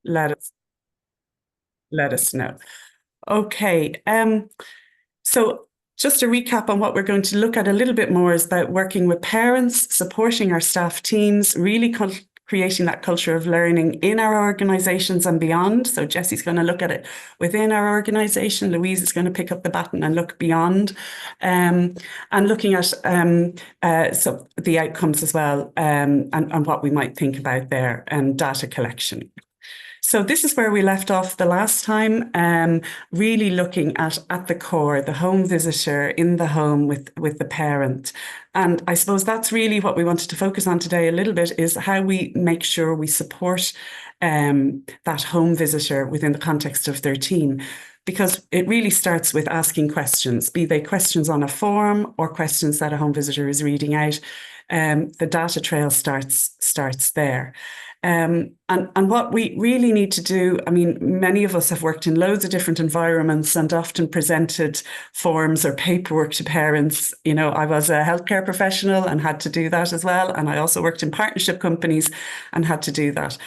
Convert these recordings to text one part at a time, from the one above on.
let us let us know. Okay. So just a recap on what we're going to look at a little bit more is about working with parents, supporting our staff teams, really creating that culture of learning in our organizations and beyond. So Jessie's going to look at it within our organization. Louise is going to pick up the baton and look beyond, and looking at so the outcomes as well, and what we might think about there, and data collection. So this is where we left off the last time, really looking at the core, the home visitor in the home with the parent. And I suppose that's really what we wanted to focus on today a little bit, is how we make sure we support that home visitor within the context of their team. Because it really starts with asking questions, be they questions on a form or questions that a home visitor is reading out. The data trail starts there. And what we really need to do, I mean, many of us have worked in loads of different environments and often presented forms or paperwork to parents. You know, I was a healthcare professional and had to do that as well. And I also worked in partnership companies and had to do that.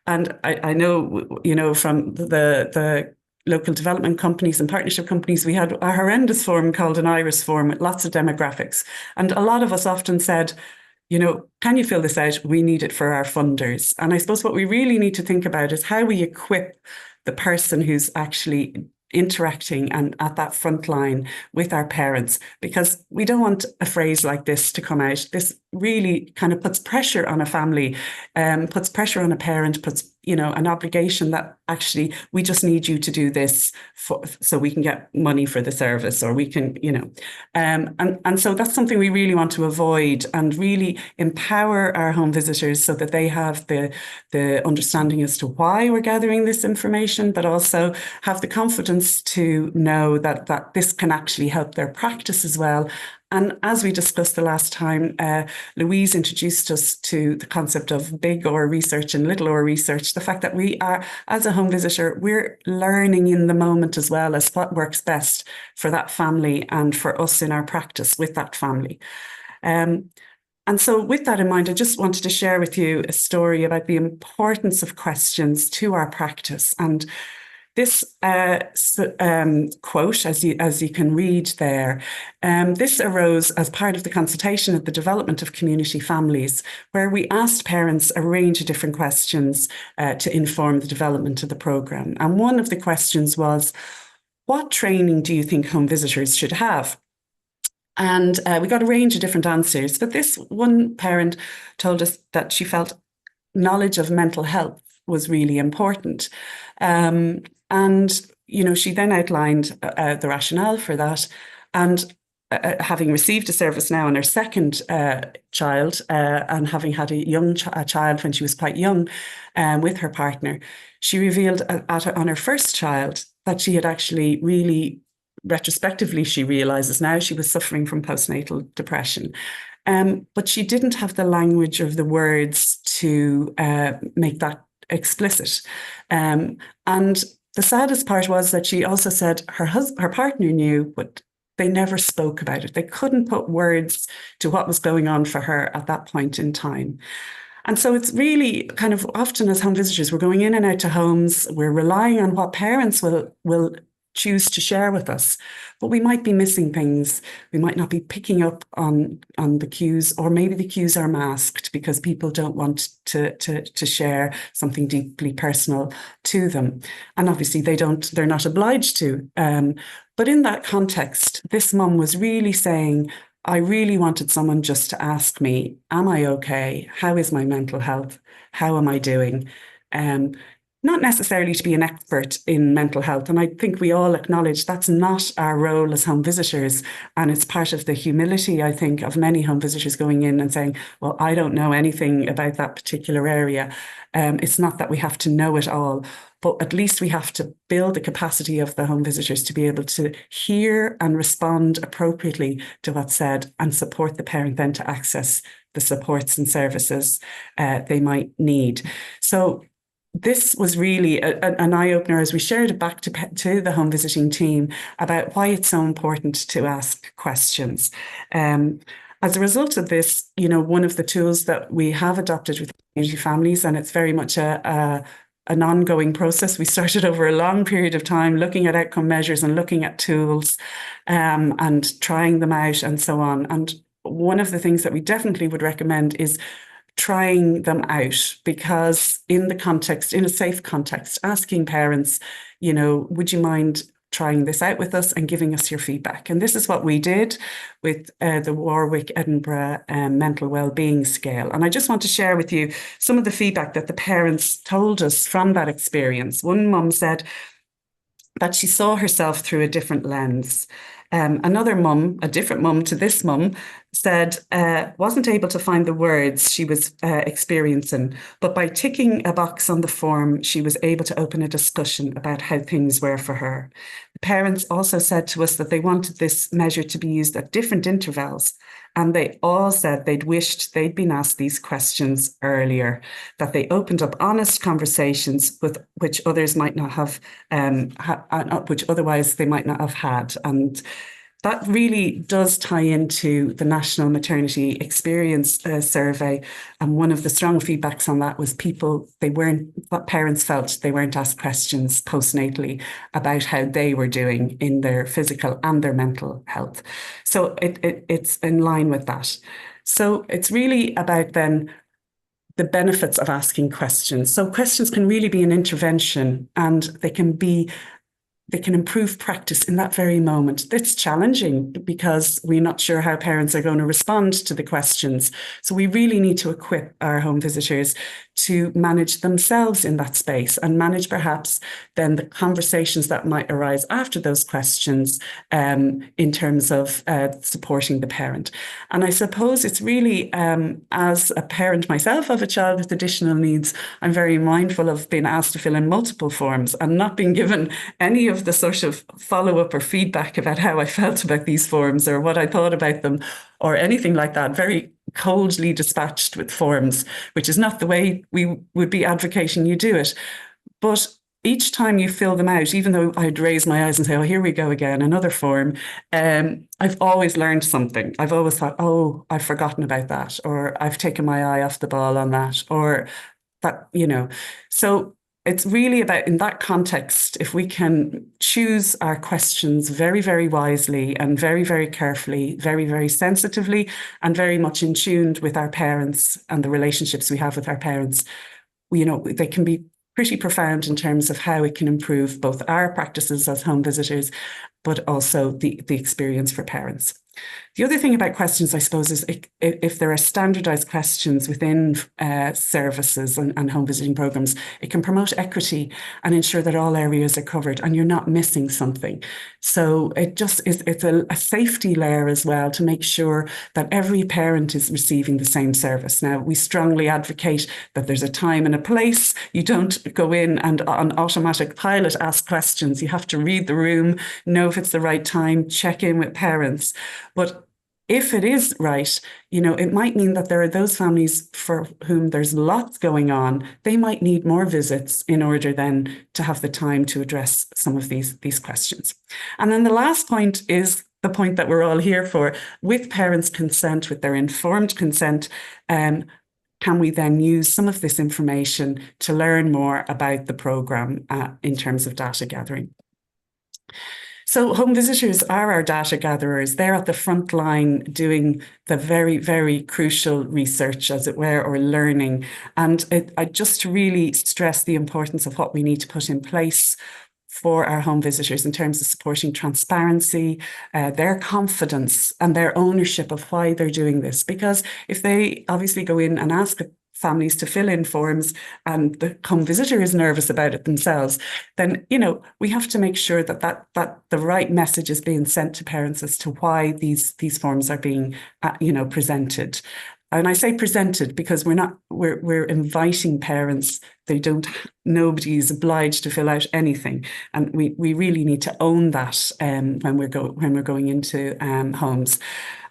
And I know, you know, from the local development companies and partnership companies, we had a horrendous form called an iris form with lots of demographics. And a lot of us often said, you know, can you fill this out? We need it for our funders. And I suppose what we really need to think about is how we equip the person who's actually interacting and at that front line with our parents, because we don't want a phrase like this to come out. This really kind of puts pressure on a family, puts pressure on a parent, puts, you know, an obligation that actually we just need you to do this so we can get money for the service, or we can, you know, and so that's something we really want to avoid, and really empower our home visitors so that they have the understanding as to why we're gathering this information, but also have the confidence to know that this can actually help their practice as well. And as we discussed the last time, Louise introduced us to the concept of big or research and little or research, the fact that we are, as a home visitor, we're learning in the moment as well as what works best for that family and for us in our practice with that family. And so with that in mind, I just wanted to share with you a story about the importance of questions to our practice. And this quote, as you can read there, this arose as part of the consultation of the development of community families, where we asked parents a range of different questions to inform the development of the programme. And one of the questions was, what training do you think home visitors should have? And we got a range of different answers, but this one parent told us that she felt knowledge of mental health was really important. And, you know, she then outlined the rationale for that. And having received a service now on her second child, and having had a child when she was quite young with her partner, she revealed on her first child that she had actually really, retrospectively, she realizes now, she was suffering from postnatal depression. But she didn't have the language of the words to make that explicit. And the saddest part was that she also said her partner knew, but they never spoke about it. They couldn't put words to what was going on for her at that point in time. And so it's really kind of often as home visitors, we're going in and out to homes, we're relying on what parents will choose to share with us, but we might be missing things. We might not be picking up on the cues, or maybe the cues are masked because people don't want to share something deeply personal to them. And obviously they're not obliged to. But in that context, this mum was really saying, I really wanted someone just to ask me, am I okay? How is my mental health? How am I doing? Not necessarily to be an expert in mental health. And I think we all acknowledge that's not our role as home visitors. And it's part of the humility, I think, of many home visitors going in and saying, well, I don't know anything about that particular area. It's not that we have to know it all, but at least we have to build the capacity of the home visitors to be able to hear and respond appropriately to what's said, and support the parent then to access the supports and services they might need. So this was really an eye-opener as we shared it back to the home visiting team about why it's so important to ask questions. As a result of this, you know, one of the tools that we have adopted with community families, and it's very much a an ongoing process. We started over a long period of time looking at outcome measures and looking at tools and trying them out and so on. And one of the things that we definitely would recommend is trying them out, because in the context, in a safe context, asking parents, would you mind trying this out with us and giving us your feedback? And this is what we did with the Warwick Edinburgh Mental Wellbeing Scale. And I just want to share with you some of the feedback that the parents told us from that experience. One mum said that she saw herself through a different lens. Another mum, a different mum to this mum, said wasn't able to find the words she was experiencing, but by ticking a box on the form, she was able to open a discussion about how things were for her. The parents also said to us that they wanted this measure to be used at different intervals, and they all said they'd wished they'd been asked these questions earlier, that they opened up honest conversations with which others might not have, which otherwise they might not have had. And that really does tie into the National Maternity Experience Survey. And one of the strong feedbacks on that was parents felt they weren't asked questions postnatally about how they were doing in their physical and their mental health. So it's in line with that. So it's really about then the benefits of asking questions. So questions can really be an intervention, and they can improve practice in that very moment. It's challenging because we're not sure how parents are going to respond to the questions. So we really need to equip our home visitors to manage themselves in that space and manage perhaps then the conversations that might arise after those questions in terms of supporting the parent. And I suppose it's really, as a parent myself of a child with additional needs, I'm very mindful of being asked to fill in multiple forms and not being given any of the sort of follow-up or feedback about how I felt about these forms or what I thought about them or anything like that. Very coldly dispatched with forms, which is not the way we would be advocating you do it. But each time you fill them out, even though I'd raise my eyes and say, oh, here we go again, another form, I've always learned something. I've always thought, oh, I've forgotten about that, or I've taken my eye off the ball on that, or that, So it's really about, in that context, if we can choose our questions very, very wisely and very, very carefully, very, very sensitively, and very much in tune with our parents and the relationships we have with our parents, they can be pretty profound in terms of how it can improve both our practices as home visitors, but also the experience for parents. The other thing about questions, I suppose, is if there are standardized questions within services and home visiting programs, it can promote equity and ensure that all areas are covered and you're not missing something. So it's a safety layer as well to make sure that every parent is receiving the same service. Now, we strongly advocate that there's a time and a place. You don't go in and on automatic pilot ask questions. You have to read the room, know if it's the right time, check in with parents. But if it is right, it might mean that there are those families for whom there's lots going on. They might need more visits in order then to have the time to address some of these questions. And then the last point is the point that we're all here for. With parents' consent, with their informed consent, can we then use some of this information to learn more about the programme in terms of data gathering? So home visitors are our data gatherers. They're at the front line doing the very, very crucial research, as it were, or learning. And I just really stress the importance of what we need to put in place for our home visitors in terms of supporting transparency, their confidence and their ownership of why they're doing this. Because if they obviously go in and ask families to fill in forms and the home visitor is nervous about it themselves, then, we have to make sure that the right message is being sent to parents as to why these forms are being, presented. And I say presented because we're inviting parents. Nobody is obliged to fill out anything. And we really need to own that when we're going into homes.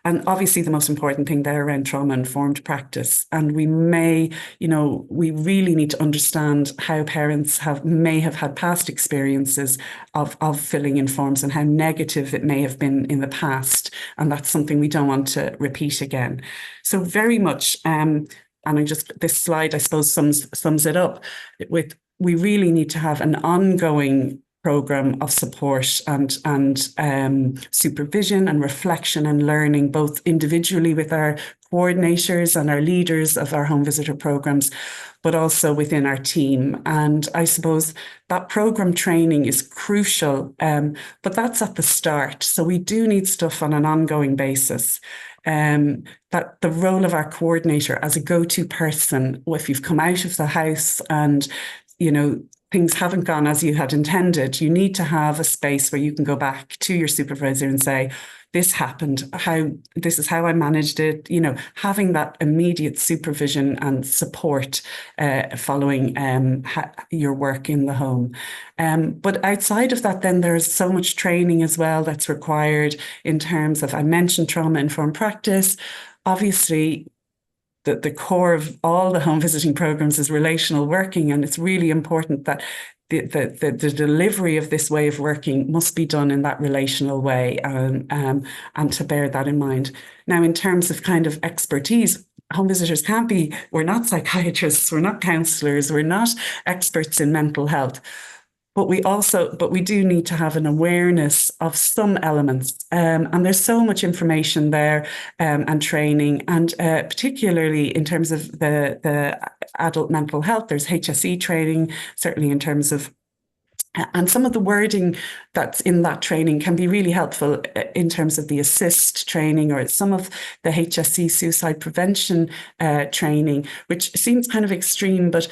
And obviously the most important thing there around trauma-informed practice. And we really need to understand how parents may have had past experiences of filling in forms and how negative it may have been in the past. And that's something we don't want to repeat again. So very much, this slide, I suppose, sums it up. we really need to have an ongoing program of support and supervision and reflection and learning, both individually with our coordinators and our leaders of our home visitor programs, but also within our team. And I suppose that program training is crucial, but that's at the start. So we do need stuff on an ongoing basis. That the role of our coordinator as a go-to person, if you've come out of the house and, things haven't gone as you had intended, you need to have a space where you can go back to your supervisor and say, this happened, this is how I managed it, having that immediate supervision and support following your work in the home. But outside of that, then there's so much training as well that's required in terms of, I mentioned trauma-informed practice. Obviously, the core of all the home visiting programs is relational working, and it's really important that the delivery of this way of working must be done in that relational way, and to bear that in mind. Now, in terms of kind of expertise, home visitors we're not psychiatrists, we're not counsellors, we're not experts in mental health. But we do need to have an awareness of some elements. And there's so much information there and training. And particularly in terms of the adult mental health, there's HSE training, certainly in terms of, and some of the wording that's in that training can be really helpful in terms of the assist training, or some of the HSE suicide prevention training, which seems kind of extreme, but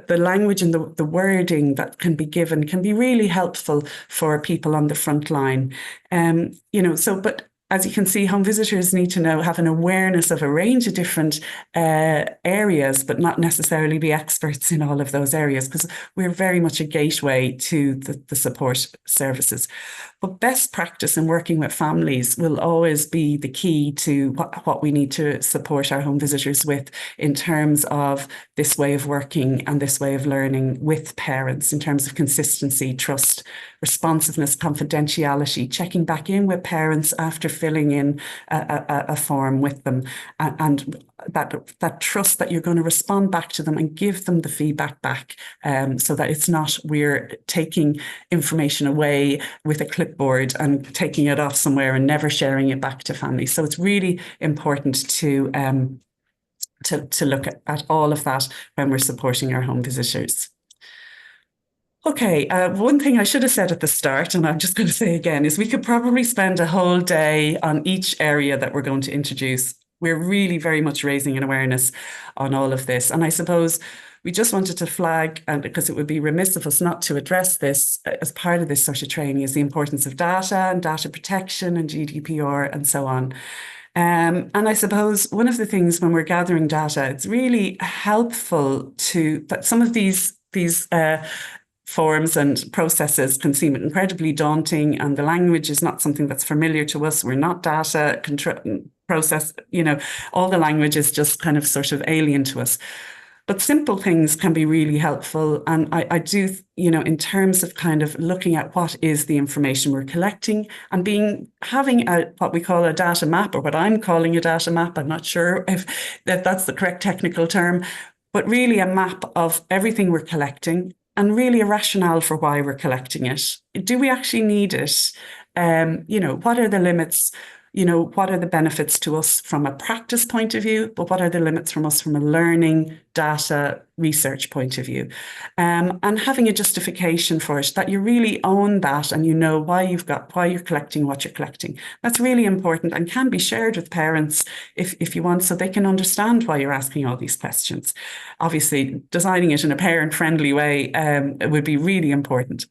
the language and the wording that can be given can be really helpful for people on the front line. But as you can see, home visitors need to have an awareness of a range of different areas, but not necessarily be experts in all of those areas, because we're very much a gateway to the support services. But best practice in working with families will always be the key to what we need to support our home visitors with in terms of this way of working and this way of learning with parents, in terms of consistency, trust, responsiveness, confidentiality, checking back in with parents after filling in a form with them, and that trust that you're going to respond back to them and give them the feedback back, so that it's not we're taking information away with a clipboard and taking it off somewhere and never sharing it back to families. So it's really important to look at all of that when we're supporting our home visitors. Okay, one thing I should have said at the start, and I'm just going to say again, is we could probably spend a whole day on each area that we're going to introduce. We're really very much raising an awareness on all of this. And I suppose we just wanted to flag, and because it would be remiss of us not to address this as part of this sort of training, is the importance of data and data protection and GDPR and so on. And I suppose one of the things when we're gathering data, it's really helpful that some of these forms and processes can seem incredibly daunting, and the language is not something that's familiar to us. We're not data process, all the language is just kind of sort of alien to us. But simple things can be really helpful. And I do, in terms of kind of looking at what is the information we're collecting and having what we call a data map, or what I'm calling a data map. I'm not sure if that's the correct technical term, but really a map of everything we're collecting, and really a rationale for why we're collecting it. Do we actually need it? What are the limits? What are the benefits to us from a practice point of view, but what are the limits from us from a learning, data, research point of view? And having a justification for it, that you really own that and you know why you're collecting what you're collecting. That's really important and can be shared with parents if you want, so they can understand why you're asking all these questions. Obviously, designing it in a parent-friendly way would be really important.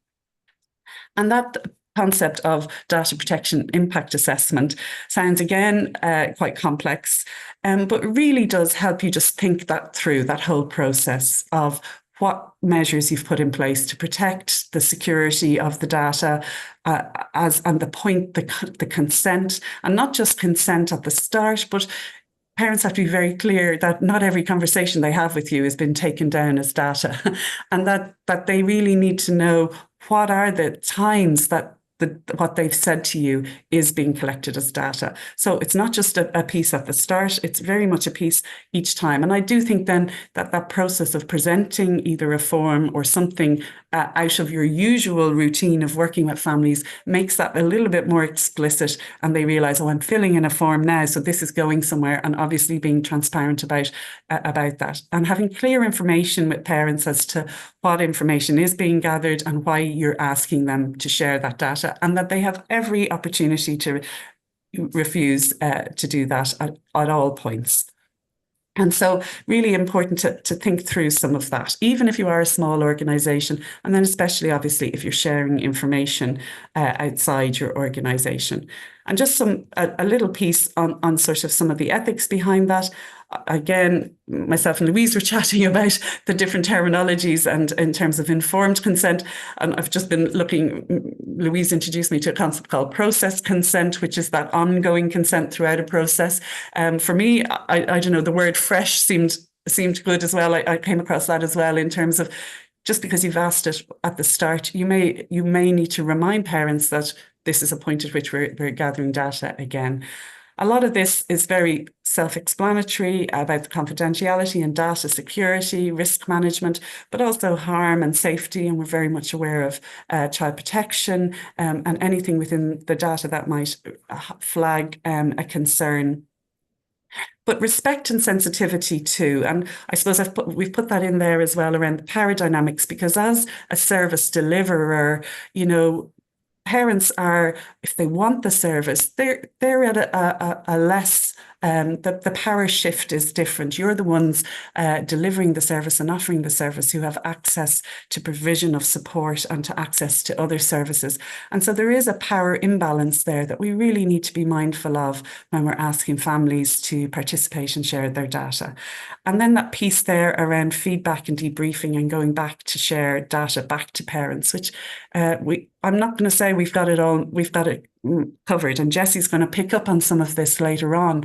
And that concept of data protection impact assessment sounds again quite complex, but really does help you just think that through, that whole process of what measures you've put in place to protect the security of the data, and the consent, and not just consent at the start, but parents have to be very clear that not every conversation they have with you has been taken down as data, and that they really need to know what are the times that what they've said to you is being collected as data. So it's not just a piece at the start, it's very much a piece each time. And I do think then that process of presenting either a form or something out of your usual routine of working with families makes that a little bit more explicit, and they realize, oh, I'm filling in a form now, so this is going somewhere, and obviously being transparent about that. And having clear information with parents as to what information is being gathered and why you're asking them to share that data, and that they have every opportunity to refuse to do that at all points. And so really important to think through some of that, even if you are a small organization, and then especially obviously if you're sharing information outside your organization. And just a little piece on sort of some of the ethics behind that. Again, myself and Louise were chatting about the different terminologies and in terms of informed consent. And I've just been looking, Louise introduced me to a concept called process consent, which is that ongoing consent throughout a process. For me, I don't know, the word fresh seemed good as well. I came across that as well in terms of just because you've asked it at the start, you may need to remind parents that this is a point at which we're gathering data again. A lot of this is very self-explanatory about the confidentiality and data security, risk management, but also harm and safety. And we're very much aware of child protection and anything within the data that might flag a concern. But respect and sensitivity too. And I suppose we've put that in there as well around the power dynamics, because as a service deliverer, you know, parents are, if they want the service, they're at a less, the power shift is different. You're the ones delivering the service and offering the service who have access to provision of support and to access to other services. And so there is a power imbalance there that we really need to be mindful of when we're asking families to participate and share their data. And then that piece there around feedback and debriefing and going back to share data back to parents, which I'm not going to say we've got it covered, and Jessie's going to pick up on some of this later on.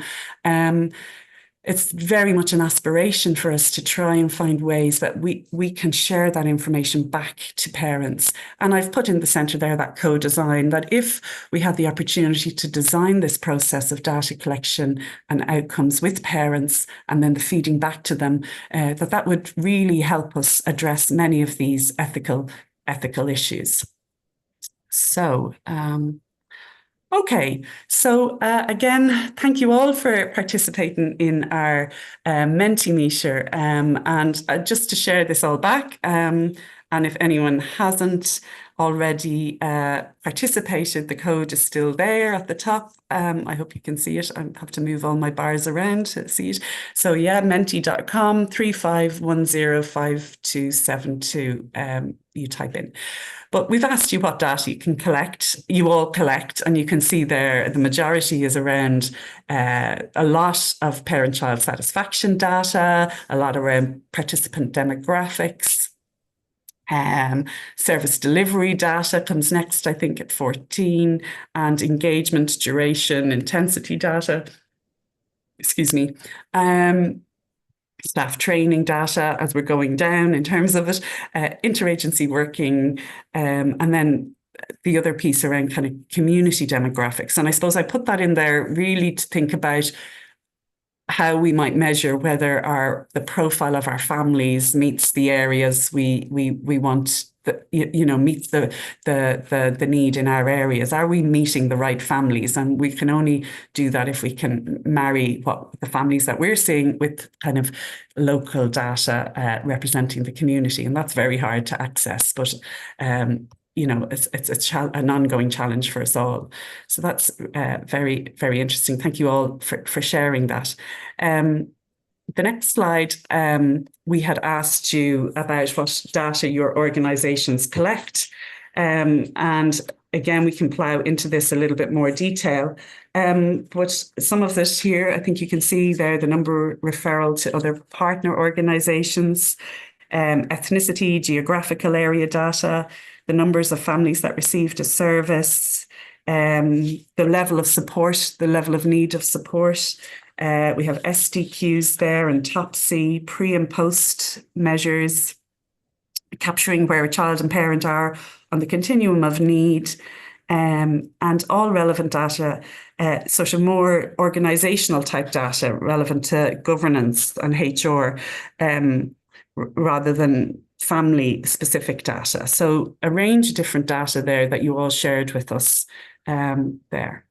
It's very much an aspiration for us to try and find ways that we can share that information back to parents. And I've put in the centre there that co-design, that if we had the opportunity to design this process of data collection and outcomes with parents and then the feeding back to them, that would really help us address many of these ethical issues. So, okay, so again, thank you all for participating in our Mentimeter, and just to share this all back, and if anyone hasn't already participated, the code is still there at the top. I hope you can see it. I have to move all my bars around to see it. So yeah, menti.com 35105272, you type in. But we've asked you what data you all collect, and you can see there the majority is around a lot of parent-child satisfaction data, a lot around participant demographics. Service delivery data comes next, I think, at 14, and engagement, duration, intensity data. Excuse me. Staff training data as we're going down in terms of it, interagency working, and then the other piece around kind of community demographics. And I suppose I put that in there really to think about how we might measure whether the profile of our families meets the areas we want, meets the need in our areas. Are we meeting the right families? And we can only do that if we can marry the families that we're seeing with kind of local data representing the community. And that's very hard to access, but it's an ongoing challenge for us all. So that's very, very interesting. Thank you all for sharing that. The next slide, we had asked you about what data your organisations collect. And again, we can plough into this a little bit more detail. But some of this here, I think you can see there, the number referral to other partner organisations, ethnicity, geographical area data, the numbers of families that received a service, the level of support, the level of need of support. We have SDQs there and TOPSI, pre and post measures, capturing where a child and parent are on the continuum of need, and all relevant data, sort of more organizational type data relevant to governance and HR, rather than family specific data. So a range of different data there that you all shared with us there.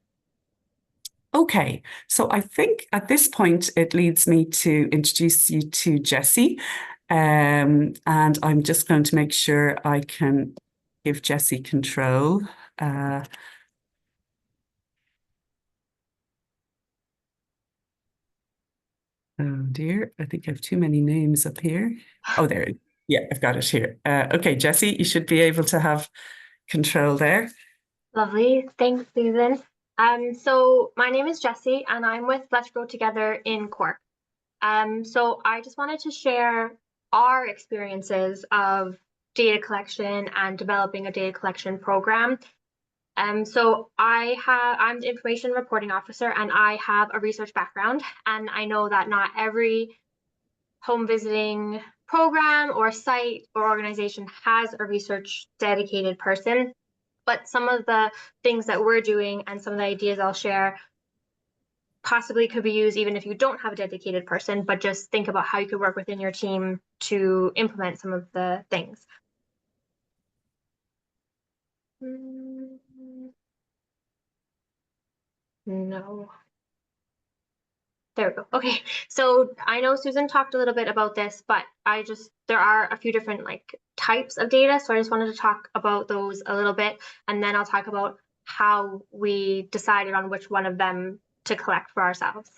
Okay, so I think at this point it leads me to introduce you to Jessie. And I'm just going to make sure I can give Jessie control. Oh dear, I think I have too many names up here. Oh, there. Yeah, I've got it here. Okay, Jessie, you should be able to have control there. Lovely. Thanks, Susan. So my name is Jessie and I'm with Let's Grow Together in Cork. So I just wanted to share our experiences of data collection and developing a data collection program. So I'm the information reporting officer and I have a research background, and I know that not every home visiting program or site or organization has a research dedicated person. But some of the things that we're doing and some of the ideas I'll share possibly could be used even if you don't have a dedicated person, but just think about how you could work within your team to implement some of the things. No. There we go. Okay, so I know Susan talked a little bit about this, but there are a few different types of data. So I just wanted to talk about those a little bit, and then I'll talk about how we decided on which one of them to collect for ourselves.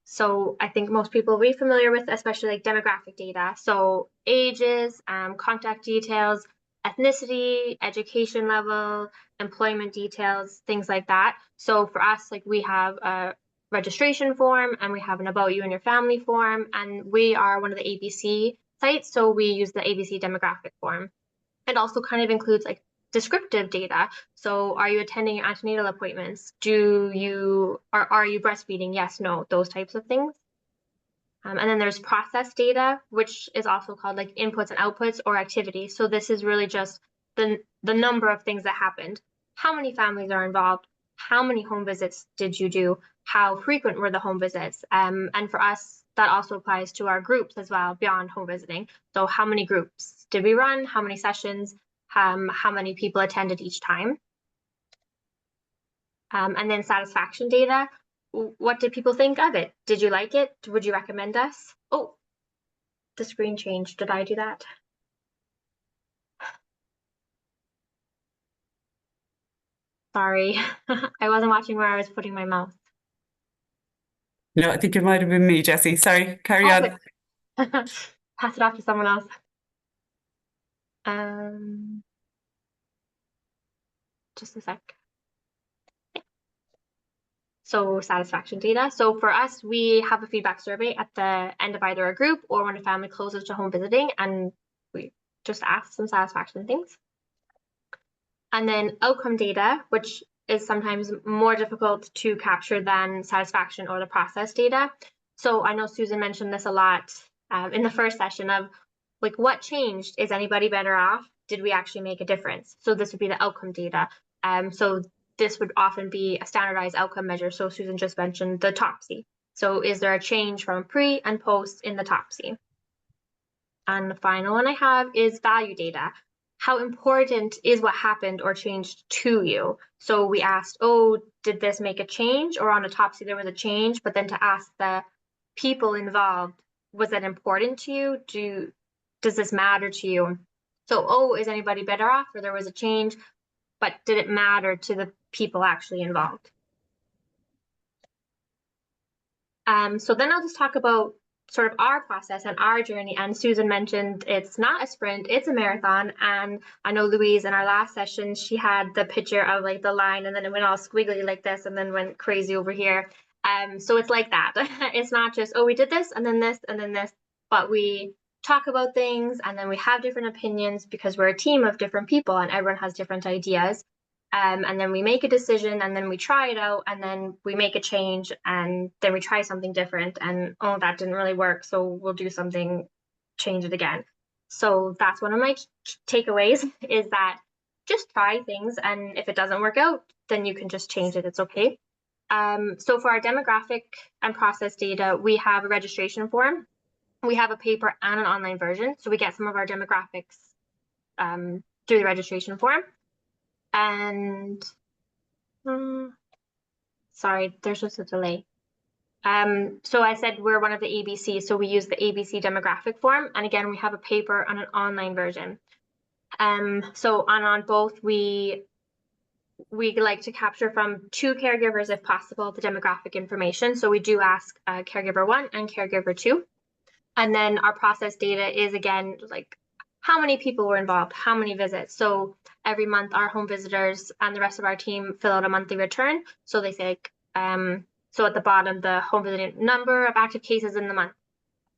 So I think most people will be familiar with, especially demographic data. So ages, contact details, ethnicity, education level, employment details, things like that. So for us, we have a registration form and we have an about you and your family form, and we are one of the ABC sites, so we use the ABC demographic form. It also kind of includes descriptive data. So are you attending your antenatal appointments? Are you breastfeeding? Yes, no, those types of things. And then there's process data, which is also called inputs and outputs or activities. So this is really just the number of things that happened. How many families are involved? How many home visits did you do? How frequent were the home visits? And for us, that also applies to our groups as well, beyond home visiting. So how many groups did we run? How many sessions? How many people attended each time? And then satisfaction data. What did people think of it? Did you like it? Would you recommend us? Oh, the screen changed. Did I do that? Sorry, I wasn't watching where I was putting my mouse. No, I think it might have been me, Jessie. Sorry, carry on. Pass it off to someone else. Just a sec. So satisfaction data. So for us, we have a feedback survey at the end of either a group or when a family closes to home visiting, and we just ask some satisfaction things. And then outcome data, which is sometimes more difficult to capture than satisfaction or the process data. So I know Susan mentioned this a lot in the first session of what changed? Is anybody better off? Did we actually make a difference? So this would be the outcome data. So this would often be a standardized outcome measure. So Susan just mentioned the TOPSI. So is there a change from pre and post in the TOPSI? And the final one I have is value data. How important is what happened or changed to you? So we asked, oh, did this make a change? Or on a TOPSI there was a change, but then to ask the people involved, was that important to you? Does this matter to you? So, oh, is anybody better off? Or there was a change, but did it matter to the people actually involved? So then I'll just talk about sort of our process and our journey. And Susan mentioned it's not a sprint, it's a marathon. And I know Louise in our last session, she had the picture of the line and then it went all squiggly like this and then went crazy over here. So it's like that. It's not just, oh, we did this and then this and then this, but we talk about things and then we have different opinions because we're a team of different people and everyone has different ideas. And then we make a decision and then we try it out and then we make a change and then we try something different and oh, that didn't really work, so we'll do something, change it again. So that's one of my takeaways is that just try things, and if it doesn't work out, then you can just change it. It's okay. So for our demographic and process data, we have a registration form. We have a paper and an online version. So we get some of our demographics through the registration form. And sorry, there's just a delay. So I said we're one of the ABC, so we use the ABC demographic form. And again, we have a paper and an online version. So on both, we like to capture from 2 caregivers, if possible, the demographic information. So we do ask caregiver 1 and caregiver 2. And then our process data is, again, like how many people were involved, how many visits. So every month, our home visitors and the rest of our team fill out a monthly return. So they say, so at the bottom, the home visiting number of active cases in the month,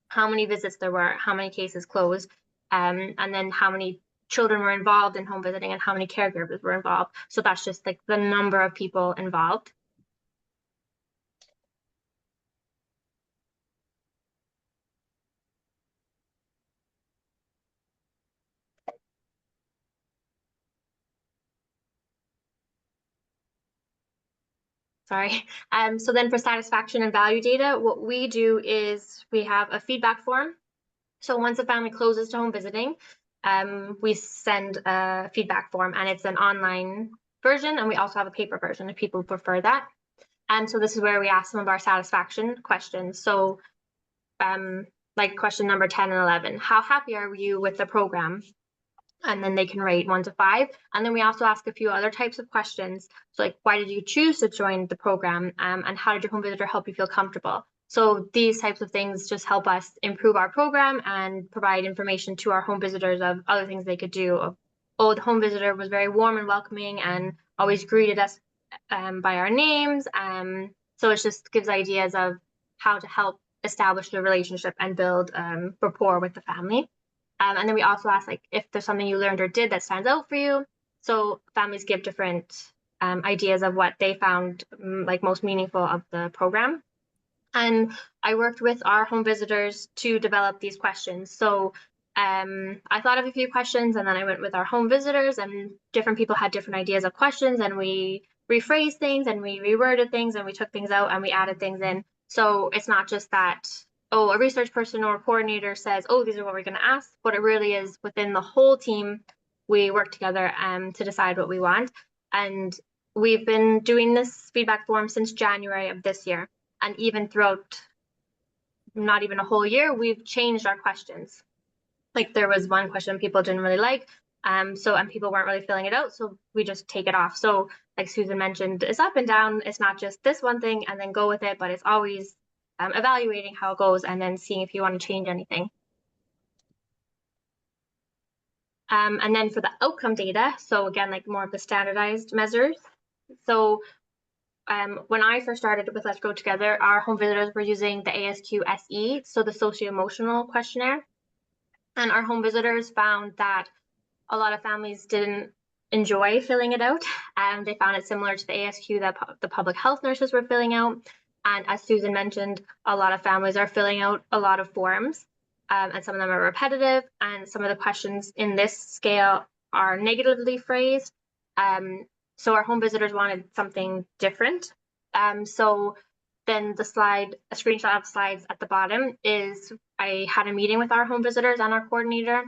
how many visits there were, how many cases closed, and then how many children were involved in home visiting and how many caregivers were involved. So that's just like the number of people involved. Sorry. So then for satisfaction and value data, what we do is we have a feedback form. So once a family closes to home visiting, we send a feedback form, and it's an online version, and we also have a paper version if people prefer that. And so this is where we ask some of our satisfaction questions. So like question number 10 and 11, how happy are you with the program? And then they can rate 1 to 5. And then we also ask a few other types of questions. So like, why did you choose to join the program? And how did your home visitor help you feel comfortable? So these types of things just help us improve our program and provide information to our home visitors of other things they could do. Oh, the home visitor was very warm and welcoming and always greeted us by our names. So it just gives ideas of how to help establish the relationship and build rapport with the family. And then we also ask like if there's something you learned or did that stands out for you. So families give different ideas of what they found like most meaningful of the program. And I worked with our home visitors to develop these questions. So I thought of a few questions, and then I went with our home visitors, and different people had different ideas of questions, and we rephrased things and we reworded things and we took things out and we added things in. So it's not just that, oh, a research person or a coordinator says, oh, these are what we're going to ask, but it really is within the whole team, we work together to decide what we want. And we've been doing this feedback form since January of this year. And even throughout not even a whole year, we've changed our questions. Like there was one question people didn't really like, and people weren't really filling it out, so we just take it off. So like Susan mentioned, it's up and down. It's not just this one thing and then go with it, but it's always evaluating how it goes and then seeing if you want to change anything. And then for the outcome data, so again, like more of the standardized measures. So when I first started with Let's Grow Together, our home visitors were using the ASQ SE, so the socio-emotional questionnaire. And our home visitors found that a lot of families didn't enjoy filling it out. They found it similar to the ASQ that the public health nurses were filling out. And as Susan mentioned, a lot of families are filling out a lot of forms, and some of them are repetitive, and some of the questions in this scale are negatively phrased. So our home visitors wanted something different. So then a screenshot of slides at the bottom is I had a meeting with our home visitors and our coordinator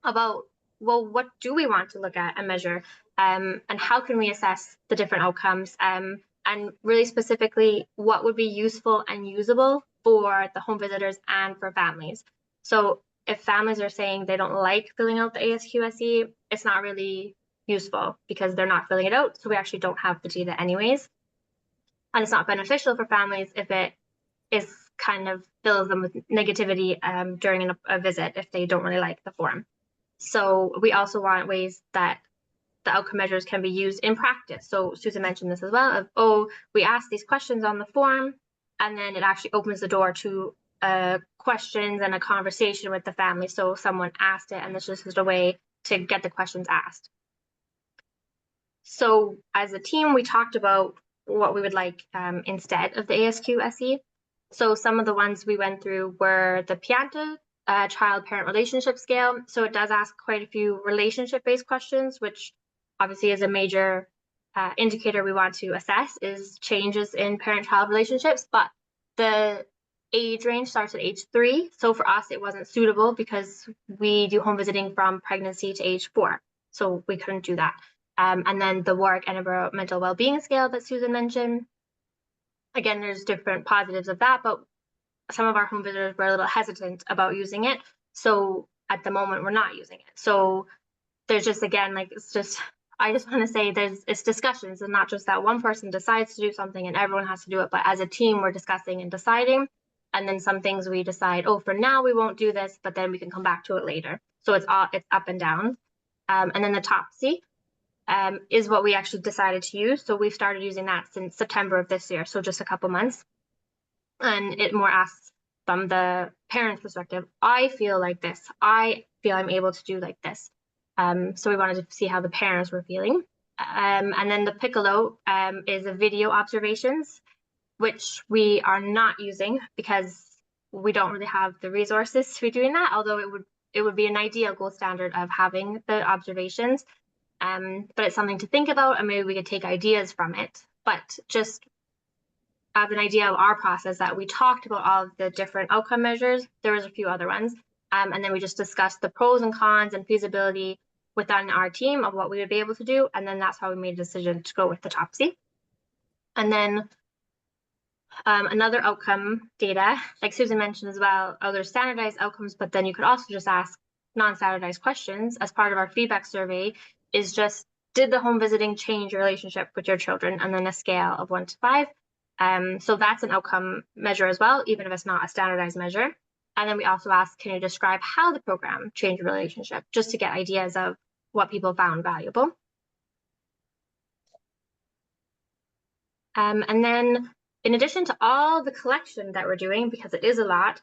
about, well, what do we want to look at and measure? And how can we assess the different outcomes? And really specifically, what would be useful and usable for the home visitors and for families? So if families are saying they don't like filling out the ASQSE, it's not really useful because they're not filling it out. So we actually don't have the data anyways. And it's not beneficial for families if it is kind of fills them with negativity during a visit if they don't really like the form. So we also want ways that the outcome measures can be used in practice. So Susan mentioned this as well of, we ask these questions on the form, and then it actually opens the door to questions and a conversation with the family. So someone asked it, and this is just a way to get the questions asked. So as a team, we talked about what we would like instead of the ASQ SE. So some of the ones we went through were the Pianta child-parent relationship scale. So it does ask quite a few relationship-based questions, which obviously is a major indicator we want to assess is changes in parent-child relationships, but the age range starts at age 3. So for us, it wasn't suitable because we do home visiting from pregnancy to age 4. So we couldn't do that. And then the Warwick Edinburgh Mental Wellbeing Scale that Susan mentioned. Again, there's different positives of that, but some of our home visitors were a little hesitant about using it. So at the moment, we're not using it. So there's just, again, like, it's just, I just want to say it's discussions and not just that one person decides to do something and everyone has to do it, but as a team, we're discussing and deciding. And then some things we decide, oh, for now we won't do this, but then we can come back to it later. So it's up and down. And then the TOPSI is what we actually decided to use. So we've started using that since September of this year, so just a couple months. And it more asks from the parent's perspective, I feel like this. I feel I'm able to do like this. So we wanted to see how the parents were feeling. And then the Piccolo is a video observations, which we are not using because we don't really have the resources to be doing that, although it would be an ideal gold standard of having the observations. But it's something to think about, and maybe we could take ideas from it. But just as an idea of our process, that we talked about all of the different outcome measures. There was a few other ones. And then we just discussed the pros and cons and feasibility within our team of what we would be able to do. And then that's how we made a decision to go with the TOPSI. And then another outcome data, like Susan mentioned as well, there's standardized outcomes, but then you could also just ask non-standardized questions as part of our feedback survey, is just, did the home visiting change your relationship with your children? And then a scale of 1 to 5. So that's an outcome measure as well, even if it's not a standardized measure. And then we also ask, can you describe how the program changed your relationship, just to get ideas of what people found valuable. And then in addition to all the collection that we're doing, because it is a lot,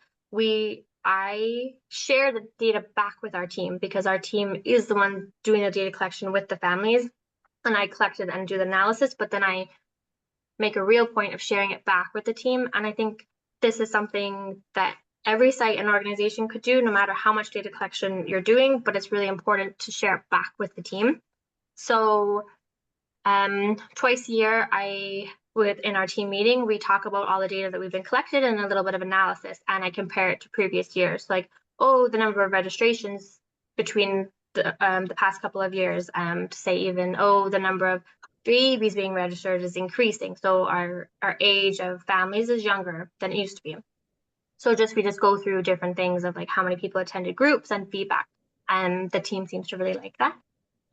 I share the data back with our team, because our team is the one doing the data collection with the families, and I collect it and do the analysis, but then I make a real point of sharing it back with the team. And I think this is something that every site and organization could do, no matter how much data collection you're doing, but it's really important to share it back with the team. So twice a year, in our team meeting, we talk about all the data that we've been collected and a little bit of analysis, and I compare it to previous years. Like, oh, the number of registrations between the past couple of years, to say even, oh, the number of babies being registered is increasing. So our age of families is younger than it used to be. So we just go through different things of like how many people attended groups and feedback. And the team seems to really like that.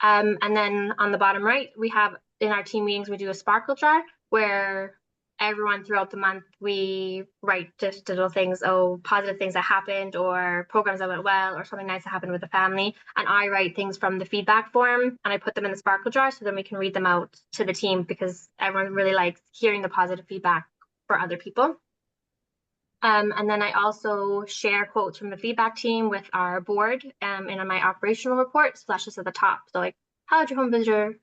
And then on the bottom right, we have in our team meetings, we do a sparkle jar where everyone throughout the month, we write just little things, oh, positive things that happened, or programs that went well, or something nice that happened with the family. And I write things from the feedback form and I put them in the sparkle jar so then we can read them out to the team, because everyone really likes hearing the positive feedback for other people. And then I also share quotes from the feedback team with our board in my operational report, splashes at the top. So like, how did your home visitor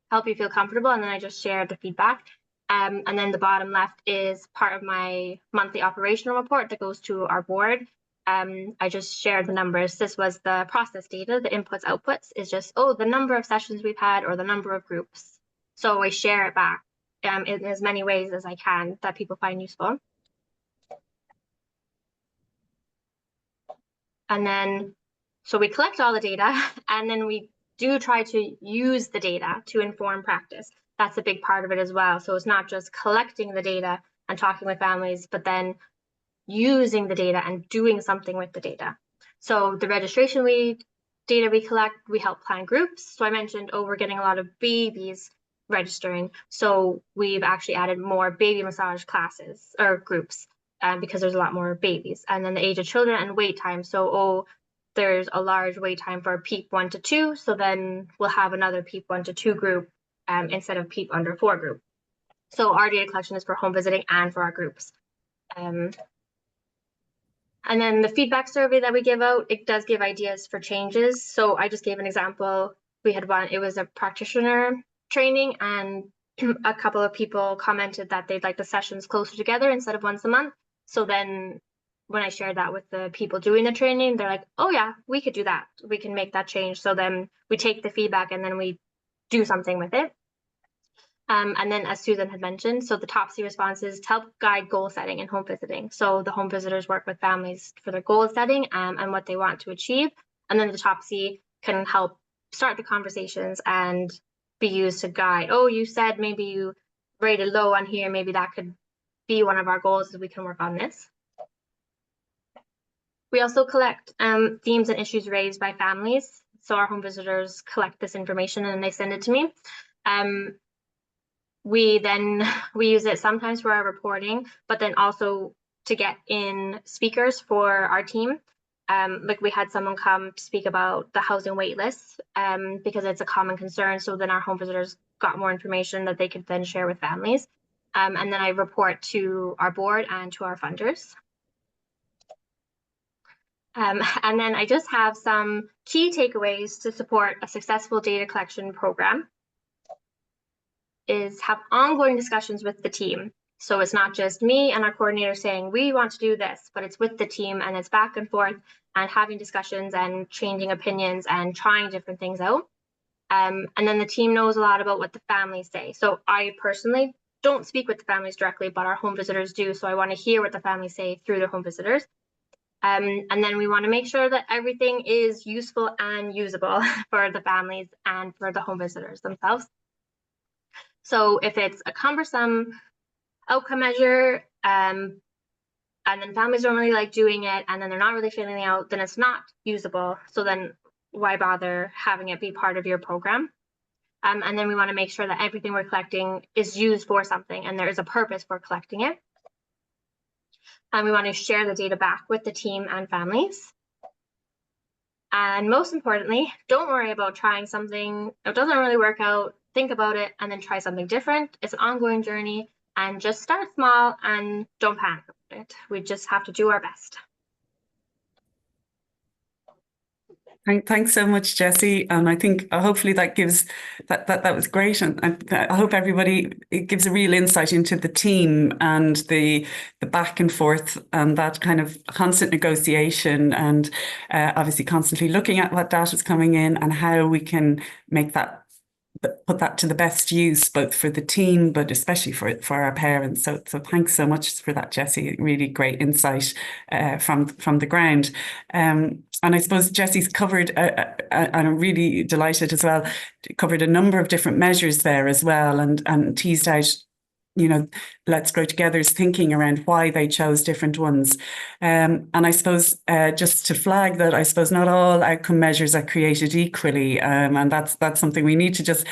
help you feel comfortable? And then I just share the feedback. And then the bottom left is part of my monthly operational report that goes to our board. I just shared the numbers. This was the process data, the inputs, outputs is just, oh, the number of sessions we've had or the number of groups. So I share it back in as many ways as I can that people find useful. And then, so we collect all the data and then we do try to use the data to inform practice. That's a big part of it as well. So it's not just collecting the data and talking with families, but then using the data and doing something with the data. So the registration data we collect, we help plan groups. So I mentioned, oh, we're getting a lot of babies registering. So we've actually added more baby massage classes or groups because there's a lot more babies. And then the age of children and wait time. So, oh, there's a large wait time for PEEP 1 to 2. So then we'll have another PEEP 1 to 2 group instead of PEEP under 4 group. So our data collection is for home visiting and for our groups. And then the feedback survey that we give out, it does give ideas for changes. So I just gave an example. We had one, it was a practitioner training, and a couple of people commented that they'd like the sessions closer together instead of once a month. So then when I shared that with the people doing the training, they're like, oh yeah, we could do that. We can make that change. So then we take the feedback and then we do something with it. And then, as Susan had mentioned, so the top C responses to help guide goal setting and home visiting. So the home visitors work with families for their goal setting and what they want to achieve. And then the top C can help start the conversations and be used to guide. Oh, you said maybe you rated low on here. Maybe that could be one of our goals, as we can work on this. We also collect themes and issues raised by families. So our home visitors collect this information and they send it to me. We use it sometimes for our reporting, but then also to get in speakers for our team. Like we had someone come to speak about the housing wait list because it's a common concern. So then our home visitors got more information that they could then share with families. And then I report to our board and to our funders. And then I just have some key takeaways to support a successful data collection program. Is have ongoing discussions with the team. So it's not just me and our coordinator saying, we want to do this, but it's with the team and it's back and forth and having discussions and changing opinions and trying different things out. And then the team knows a lot about what the families say. So I personally don't speak with the families directly, but our home visitors do. So I want to hear what the families say through their home visitors. And then we want to make sure that everything is useful and usable for the families and for the home visitors themselves. So if it's a cumbersome outcome measure, and then families don't really like doing it, and then they're not really filling it out, then it's not usable. So then why bother having it be part of your program? And then we want to make sure that everything we're collecting is used for something and there is a purpose for collecting it. And we want to share the data back with the team and families. And most importantly, don't worry about trying something that doesn't really work out. Think about it and then try something different. It's an ongoing journey, and just start small and don't panic about it. We just have to do our best. Thanks so much, Jessie. And I think hopefully that gives that was great. And I hope everybody, it gives a real insight into the team and the back and forth and that kind of constant negotiation and obviously constantly looking at what data is coming in and how we can make that, put that to the best use, both for the team, but especially for our parents. So thanks so much for that, Jessie. Really great insight from the ground. And I suppose Jessie's covered, and I'm really delighted as well, covered a number of different measures there as well, and teased out, Let's Grow Together's thinking around why they chose different ones. And I suppose just to flag that, I suppose not all outcome measures are created equally. And that's something we need to just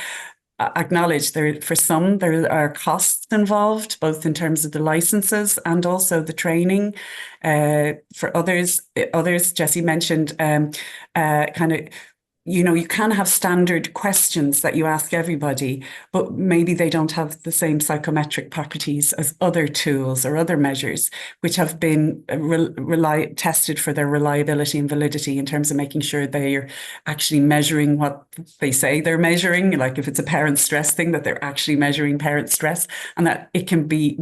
acknowledge. For some, there are costs involved, both in terms of the licenses and also the training. For others, Jessie mentioned you can have standard questions that you ask everybody, but maybe they don't have the same psychometric properties as other tools or other measures, which have been tested for their reliability and validity in terms of making sure they are actually measuring what they say they're measuring. Like if it's a parent stress thing, that they're actually measuring parent stress, and that it can be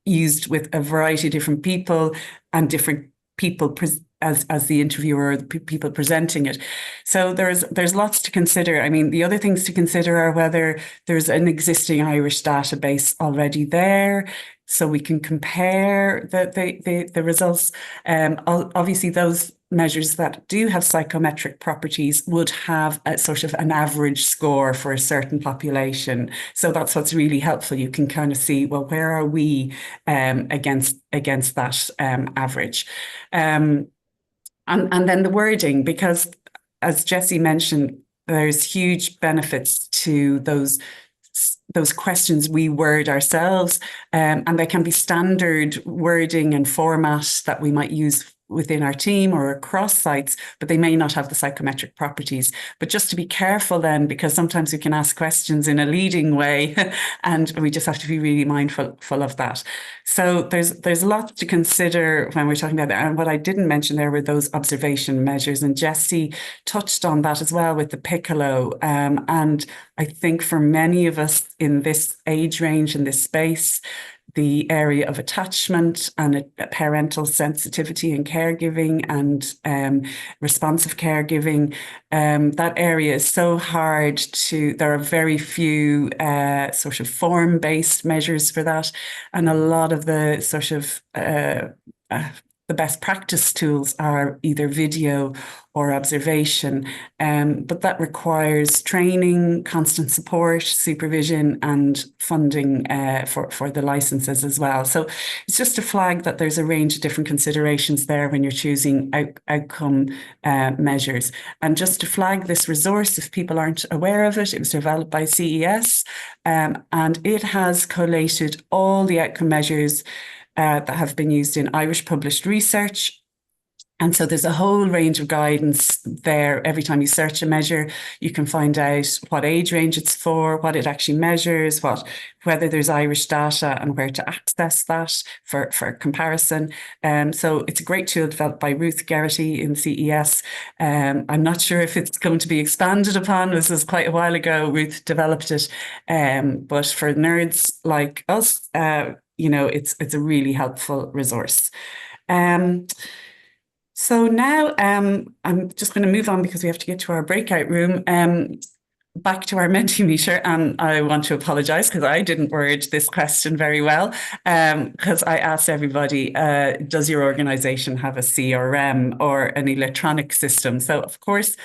used with a variety of different people and different people as the interviewer or the people presenting it. So there's lots to consider. I mean, the other things to consider are whether there's an existing Irish database already there, so we can compare the results. Obviously, those measures that do have psychometric properties would have a sort of an average score for a certain population. So that's what's really helpful. You can kind of see, well, where are we against that average? And then the wording, because as Jessie mentioned, there's huge benefits to those questions we word ourselves, and they can be standard wording and format that we might use within our team or across sites, but they may not have the psychometric properties. But just to be careful then, because sometimes we can ask questions in a leading way and we just have to be really mindful of that. So there's lots to consider when we're talking about that. And what I didn't mention there were those observation measures, and Jessie touched on that as well with the Piccolo. And I think for many of us in this age range, in this space, the area of attachment and parental sensitivity and caregiving and responsive caregiving. That area is so hard there are very few sort of form-based measures for that. And a lot of the sort of the best practice tools are either video or observation, but that requires training, constant support, supervision, and funding for the licenses as well. So it's just to flag that there's a range of different considerations there when you're choosing outcome measures. And just to flag this resource, if people aren't aware of it, it was developed by CES, and it has collated all the outcome measures that have been used in Irish published research. And so there's a whole range of guidance there. Every time you search a measure, you can find out what age range it's for, what it actually measures, whether there's Irish data and where to access that for comparison. So it's a great tool developed by Ruth Geraghty in CES. I'm not sure if it's going to be expanded upon. This was quite a while ago. Ruth developed it. But for nerds like us, it's a really helpful resource. So now I'm just going to move on because we have to get to our breakout room. Back to our Mentimeter, and I want to apologise because I didn't word this question very well, because I asked everybody, does your organisation have a CRM or an electronic system? So of course,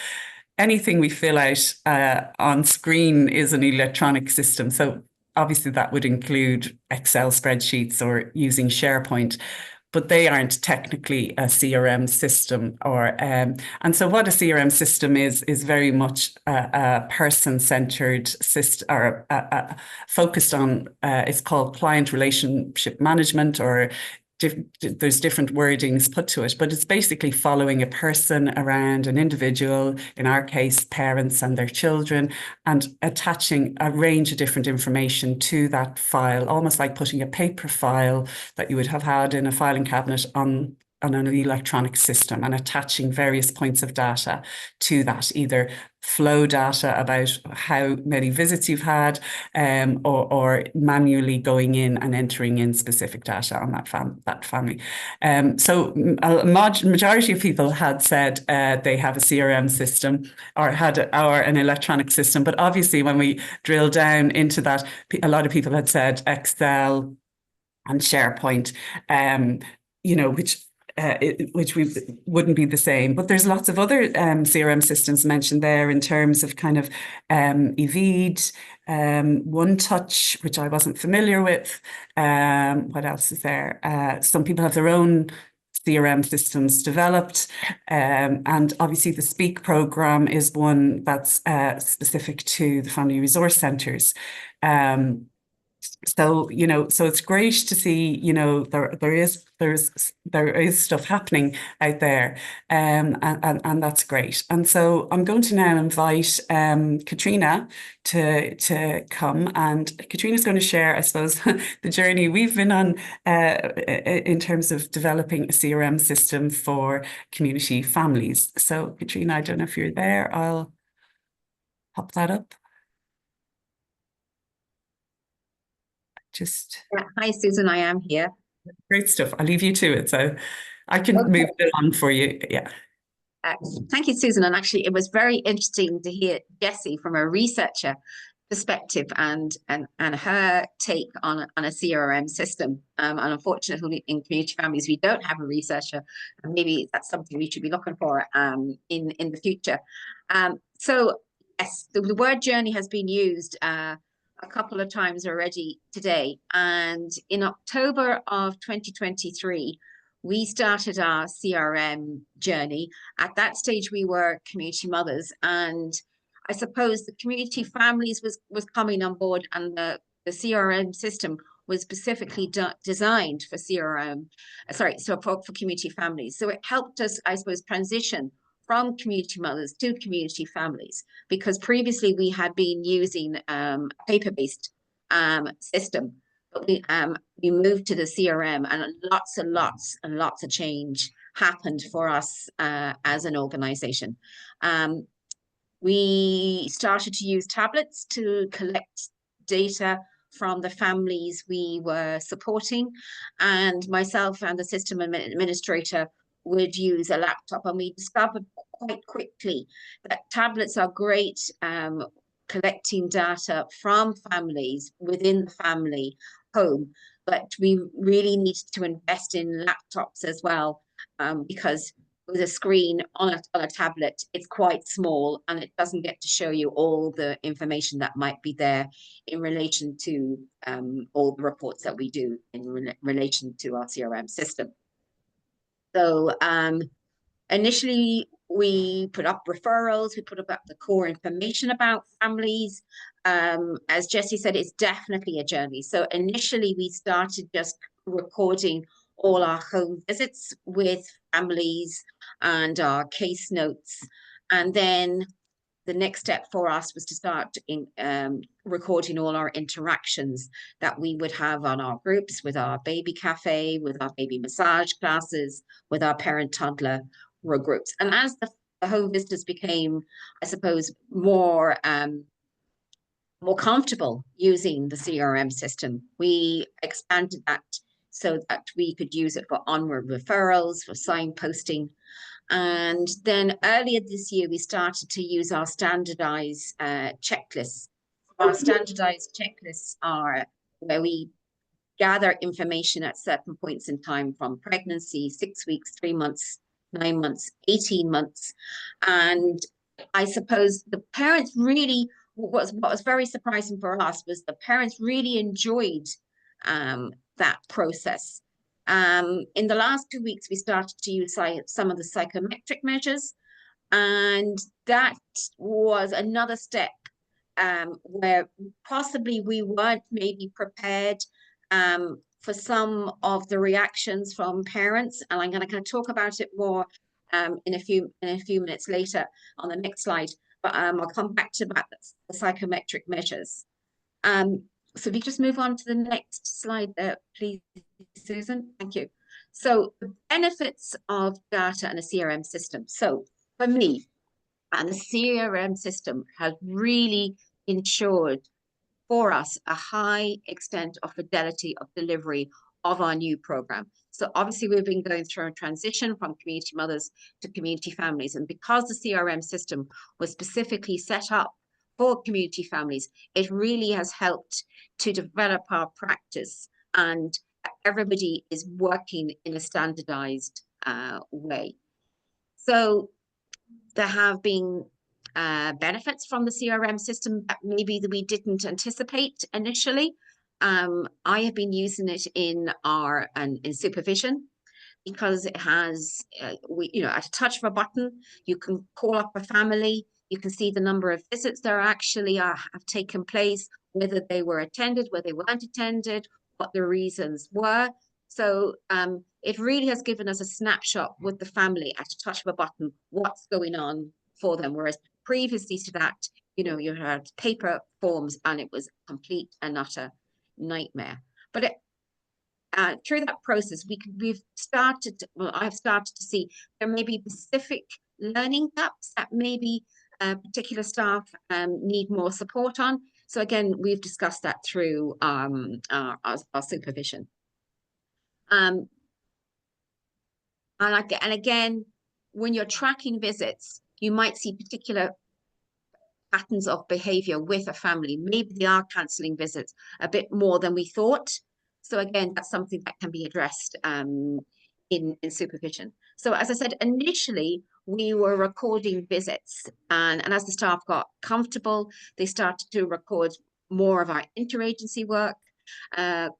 anything we fill out on screen is an electronic system. So obviously that would include Excel spreadsheets or using SharePoint, but they aren't technically a CRM system. And so what a CRM system is very much a person-centered system, or focused on, it's called client relationship management, or there's different wordings put to it, but it's basically following a person around, an individual, in our case, parents and their children, and attaching a range of different information to that file, almost like putting a paper file that you would have had in a filing cabinet on an electronic system, and attaching various points of data to that, either flow data about how many visits you've had, or manually going in and entering in specific data on that family. So a majority of people had said they have a CRM system or an electronic system, but obviously when we drill down into that, a lot of people had said Excel and SharePoint, which we wouldn't be the same. But there's lots of other CRM systems mentioned there in terms of kind of Evied, OneTouch, which I wasn't familiar with. What else is there? Some people have their own CRM systems developed. And obviously the SPEAK program is one that's specific to the family resource centres. So it's great to see, there is stuff happening out there, and that's great. And so I'm going to now invite Katrina to come, and Katrina's going to share, I suppose, the journey we've been on in terms of developing a CRM system for community families. So Katrina, I don't know if you're there. I'll pop that up. Hi, Susan, I am here. Great stuff. I'll leave you to it. So I can move it on for you. Yeah. Thank you, Susan. And actually, it was very interesting to hear Jessie from a researcher perspective and her take on a CRM system. And unfortunately, in community families, we don't have a researcher, and maybe that's something we should be looking for in the future. So yes, the word journey has been used a couple of times already today. And in October of 2023, we started our CRM journey. At that stage, we were community mothers, and I suppose the community families was coming on board, and the CRM system was specifically designed for for community families. So it helped us, I suppose, transition from community mothers to community families, because previously we had been using a paper-based system, but we moved to the CRM, and lots of change happened for us as an organization. We started to use tablets to collect data from the families we were supporting, and myself and the system administrator would use a laptop, and we discovered quite quickly that tablets are great collecting data from families within the family home, but we really need to invest in laptops as well, because with a screen on a tablet, it's quite small and it doesn't get to show you all the information that might be there in relation to all the reports that we do in relation to our CRM system. So initially, we put up referrals, we put up the core information about families. As Jessie said, it's definitely a journey. So initially, we started just recording all our home visits with families and our case notes. And then the next step for us was to start recording all our interactions that we would have on our groups, with our baby cafe, with our baby massage classes, with our parent toddler groups. And as the home visitors became, I suppose, more comfortable using the CRM system, we expanded that so that we could use it for onward referrals, for signposting. And then earlier this year, we started to use our standardized checklists. Our standardized checklists are where we gather information at certain points in time, from pregnancy, 6 weeks, 3 months, 9 months, 18 months. And I suppose the parents really, what was very surprising for us was the parents really enjoyed that process. In the last 2 weeks, we started to use some of the psychometric measures, and that was another step where possibly we weren't maybe prepared for some of the reactions from parents, and I'm going to kind of talk about it more in a few minutes later on the next slide. But I'll come back to that, the psychometric measures. So if you just move on to the next slide there, please, Susan. Thank you. So the benefits of data and a CRM system. So for me, and the CRM system has really ensured for us a high extent of fidelity of delivery of our new program. So obviously we've been going through a transition from community mothers to community families. And because the CRM system was specifically set up for community families, it really has helped to develop our practice, and everybody is working in a standardized way. So there have been benefits from the CRM system that maybe we didn't anticipate initially. I have been using it in supervision, because it has, at a touch of a button, you can call up a family, you can see the number of visits that actually have taken place, whether they were attended, whether they weren't attended, what the reasons were. So it really has given us a snapshot with the family at a touch of a button, what's going on for them. Whereas previously to that, you had paper forms and it was complete and utter nightmare. But through that process, I've started to see there may be specific learning gaps that maybe particular staff need more support on. So again, we've discussed that through our supervision. And again, when you're tracking visits, you might see particular patterns of behavior with a family. Maybe they are cancelling visits a bit more than we thought. So again, that's something that can be addressed in supervision. So as I said, initially, we were recording visits, and as the staff got comfortable, they started to record more of our interagency work,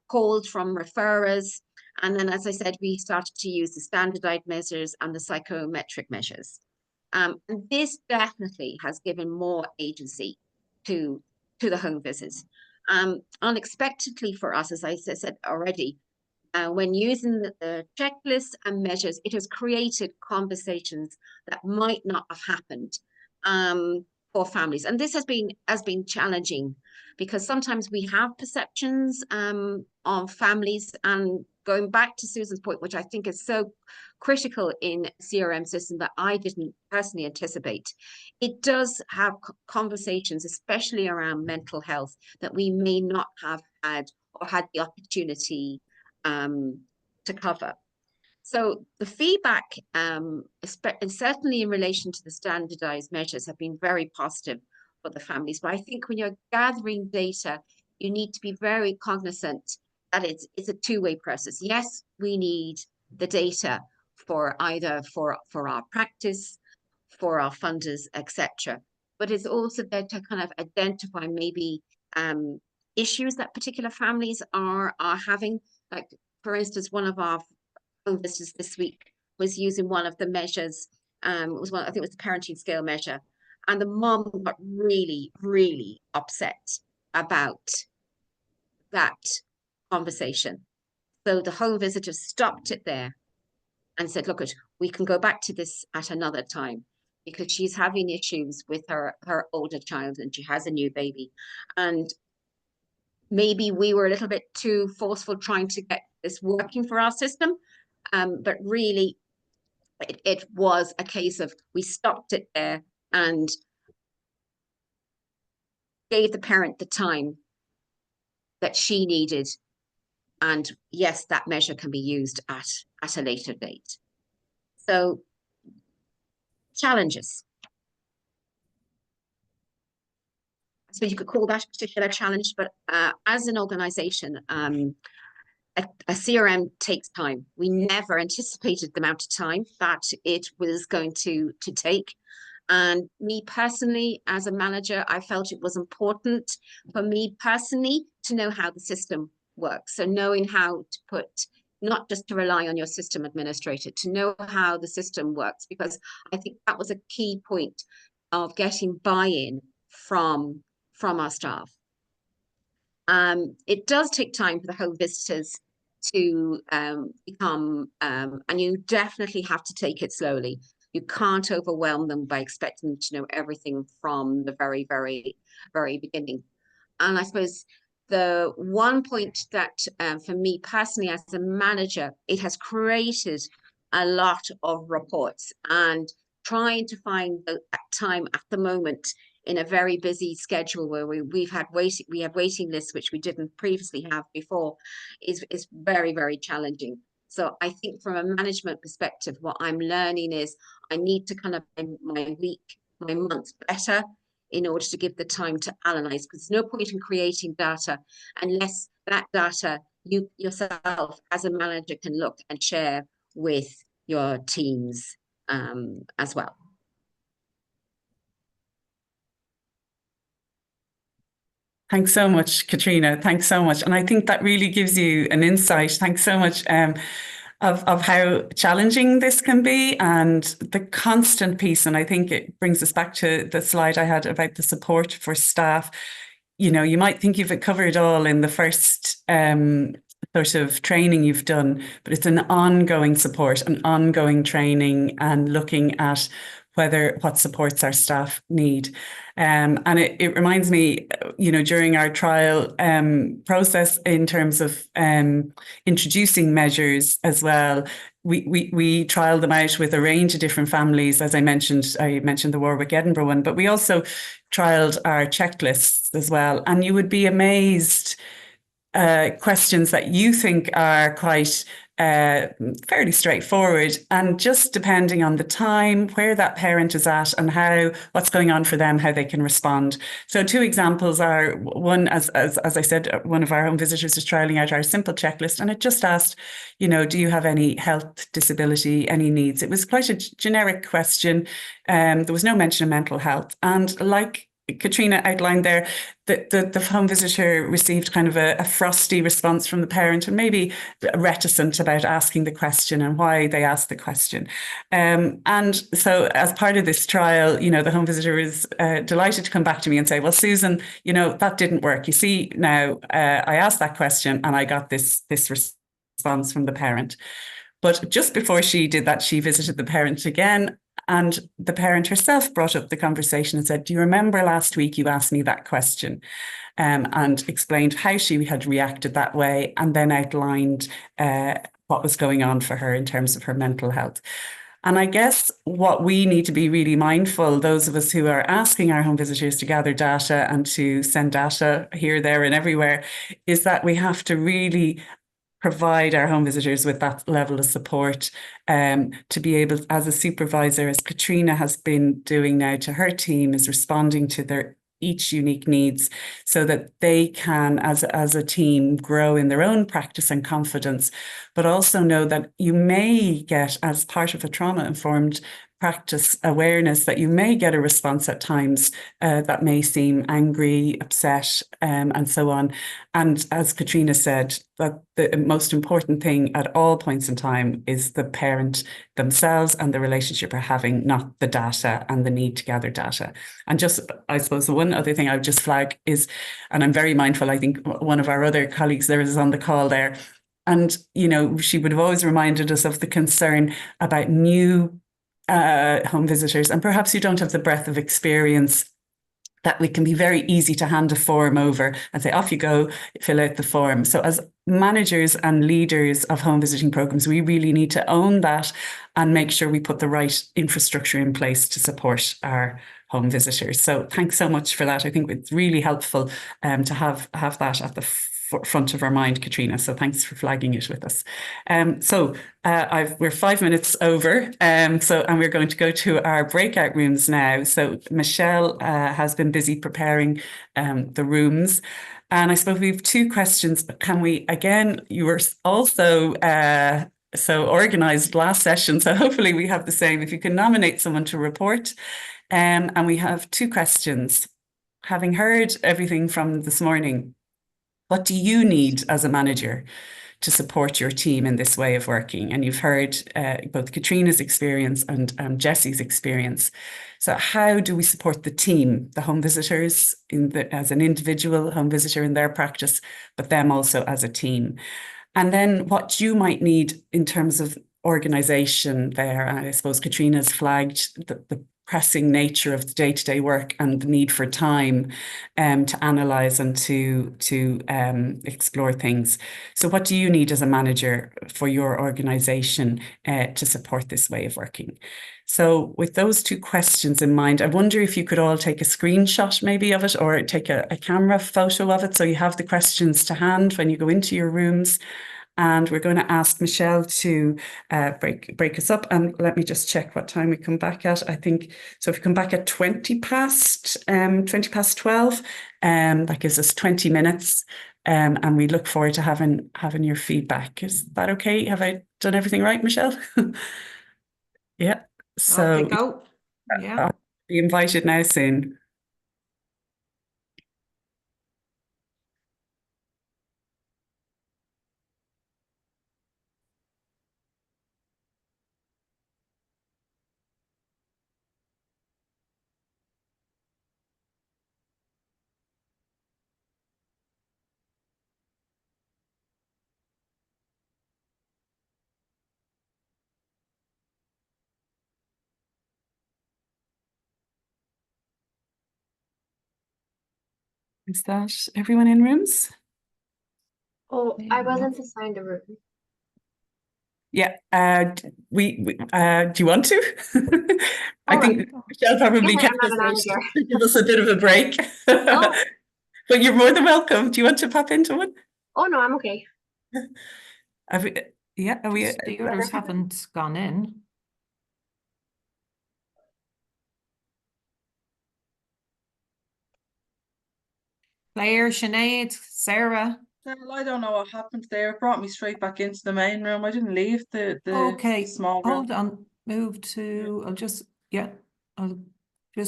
calls from referrers. And then, as I said, we started to use the standardized measures and the psychometric measures. And this definitely has given more agency to the home visits. Unexpectedly for us, as I said already, when using the checklists and measures, it has created conversations that might not have happened for families. And this has been challenging, because sometimes we have perceptions of families and going back to Susan's point, which I think is so critical in CRM system that I didn't personally anticipate, it does have conversations, especially around mental health, that we may not have had or had the opportunity to cover. So the feedback, and certainly in relation to the standardized measures, have been very positive for the families. But I think when you're gathering data, you need to be very cognizant that it's a two-way process. Yes, we need the data for either for our practice, for our funders, etc. But it's also there to kind of identify maybe issues that particular families are having. Like, for instance, one of our home visitors this week was using one of the measures. It was one, I think it was the parenting scale measure, and the mom got really, really upset about that conversation. So the home visitor stopped it there and said, look, we can go back to this at another time, because she's having issues with her older child and she has a new baby. And maybe we were a little bit too forceful trying to get this working for our system. But really, it was a case of we stopped it there and gave the parent the time that she needed. And yes, that measure can be used at a later date. So, challenges. So you could call that a particular challenge, but as an organization, a CRM takes time. We never anticipated the amount of time that it was going to take. And me personally, as a manager, I felt it was important for me personally to know how the system works. So knowing how to put, not just to rely on your system administrator, to know how the system works, because I think that was a key point of getting buy-in from our staff. It does take time for the home visitors to become, and you definitely have to take it slowly. You can't overwhelm them by expecting them to know everything from the very, very, very beginning. And I suppose the one point that for me personally as a manager, it has created a lot of reports, and trying to find that time at the moment in a very busy schedule where we have waiting lists which we didn't previously have before is very, very challenging. So I think from a management perspective, what I'm learning is I need to kind of make my week, my month better in order to give the time to analyze, because there's no point in creating data unless that data you yourself as a manager can look and share with your teams as well. Thanks so much, Katrina. Thanks so much. And I think that really gives you an insight. Thanks so much of how challenging this can be and the constant piece. And I think it brings us back to the slide I had about the support for staff. You know, you might think you've covered all in the first sort of training you've done, but it's an ongoing support, an ongoing training, and looking at what supports our staff need. And it reminds me, you know, during our trial process in terms of introducing measures as well, we trialed them out with a range of different families. As I mentioned the Warwick Edinburgh one, but we also trialed our checklists as well. And you would be amazed questions that you think are quite fairly straightforward, and just depending on the time, where that parent is at, and what's going on for them, how they can respond. So two examples are, one, as I said, one of our home visitors was trialing out our simple checklist, and it just asked, you know, do you have any health, disability, any needs? It was quite a generic question. There was no mention of mental health, and like Katrina outlined there, the home visitor received kind of a frosty response from the parent, and maybe reticent about asking the question and why they asked the question. And so as part of this trial, you know, the home visitor was delighted to come back to me and say, well, Susan, you know, that didn't work. You see, now I asked that question and I got this response from the parent. But just before she did that, she visited the parent again And the parent herself brought up the conversation and said, do you remember last week you asked me that question? And explained how she had reacted that way, and then outlined what was going on for her in terms of her mental health. And I guess what we need to be really mindful, those of us who are asking our home visitors to gather data and to send data here, there, and everywhere, is that we have to really provide our home visitors with that level of support to be able, as a supervisor, as Katrina has been doing now to her team, is responding to their each unique needs so that they can, as a team, grow in their own practice and confidence, but also know that you may get, as part of a trauma-informed practice awareness, that you may get a response at times that may seem angry, upset, and so on. And as Katrina said, that the most important thing at all points in time is the parent themselves and the relationship they're having, not the data and the need to gather data. And just, I suppose, the one other thing I would just flag is, and I'm very mindful, I think one of our other colleagues there is on the call there, and, you know, she would have always reminded us of the concern about new home visitors, and perhaps you don't have the breadth of experience, that it can be very easy to hand a form over and say, off you go, fill out the form. So as managers and leaders of home visiting programs, we really need to own that and make sure we put the right infrastructure in place to support our home visitors. So thanks so much for that. I think it's really helpful to have that at the front of our mind, Katrina. So thanks for flagging it with us. We're 5 minutes over. And we're going to go to our breakout rooms now. So Michelle has been busy preparing the rooms. And I suppose we have two questions. Can we, again, you were also so organized last session. So hopefully we have the same. If you can nominate someone to report. And we have two questions. Having heard everything from this morning, what do you need as a manager to support your team in this way of working? And you've heard both Katrina's experience and Jessie's experience. So how do we support the team, the home visitors as an individual home visitor in their practice, but them also as a team? And then what you might need in terms of organisation there. And I suppose Katrina's flagged the pressing nature of the day-to-day work and the need for time to analyse and to explore things. So what do you need as a manager for your organisation to support this way of working? So with those two questions in mind, I wonder if you could all take a screenshot maybe of it, or take a camera photo of it so you have the questions to hand when you go into your rooms. And we're going to ask Michelle to break us up. And let me just check what time we come back at. I think, so if we come back at 20 past 12, that gives us 20 minutes. And we look forward to having your feedback. Is that okay? Have I done everything right, Michelle? Yeah. So Yeah. I'll be invited now soon. Is that everyone in rooms? Oh, I wasn't assigned a room. Yeah. Do you want to? I think Michelle probably Yeah, kept I'm not a manager. give us a bit of a break. Oh. But you're more than welcome. Do you want to pop into one? Oh no, I'm okay. The others haven't gone in. Claire, Sinead, Sarah. Well, I don't know what happened there. It brought me straight back into the main room. I didn't leave the Okay, small room. hold on. Move to, I'll just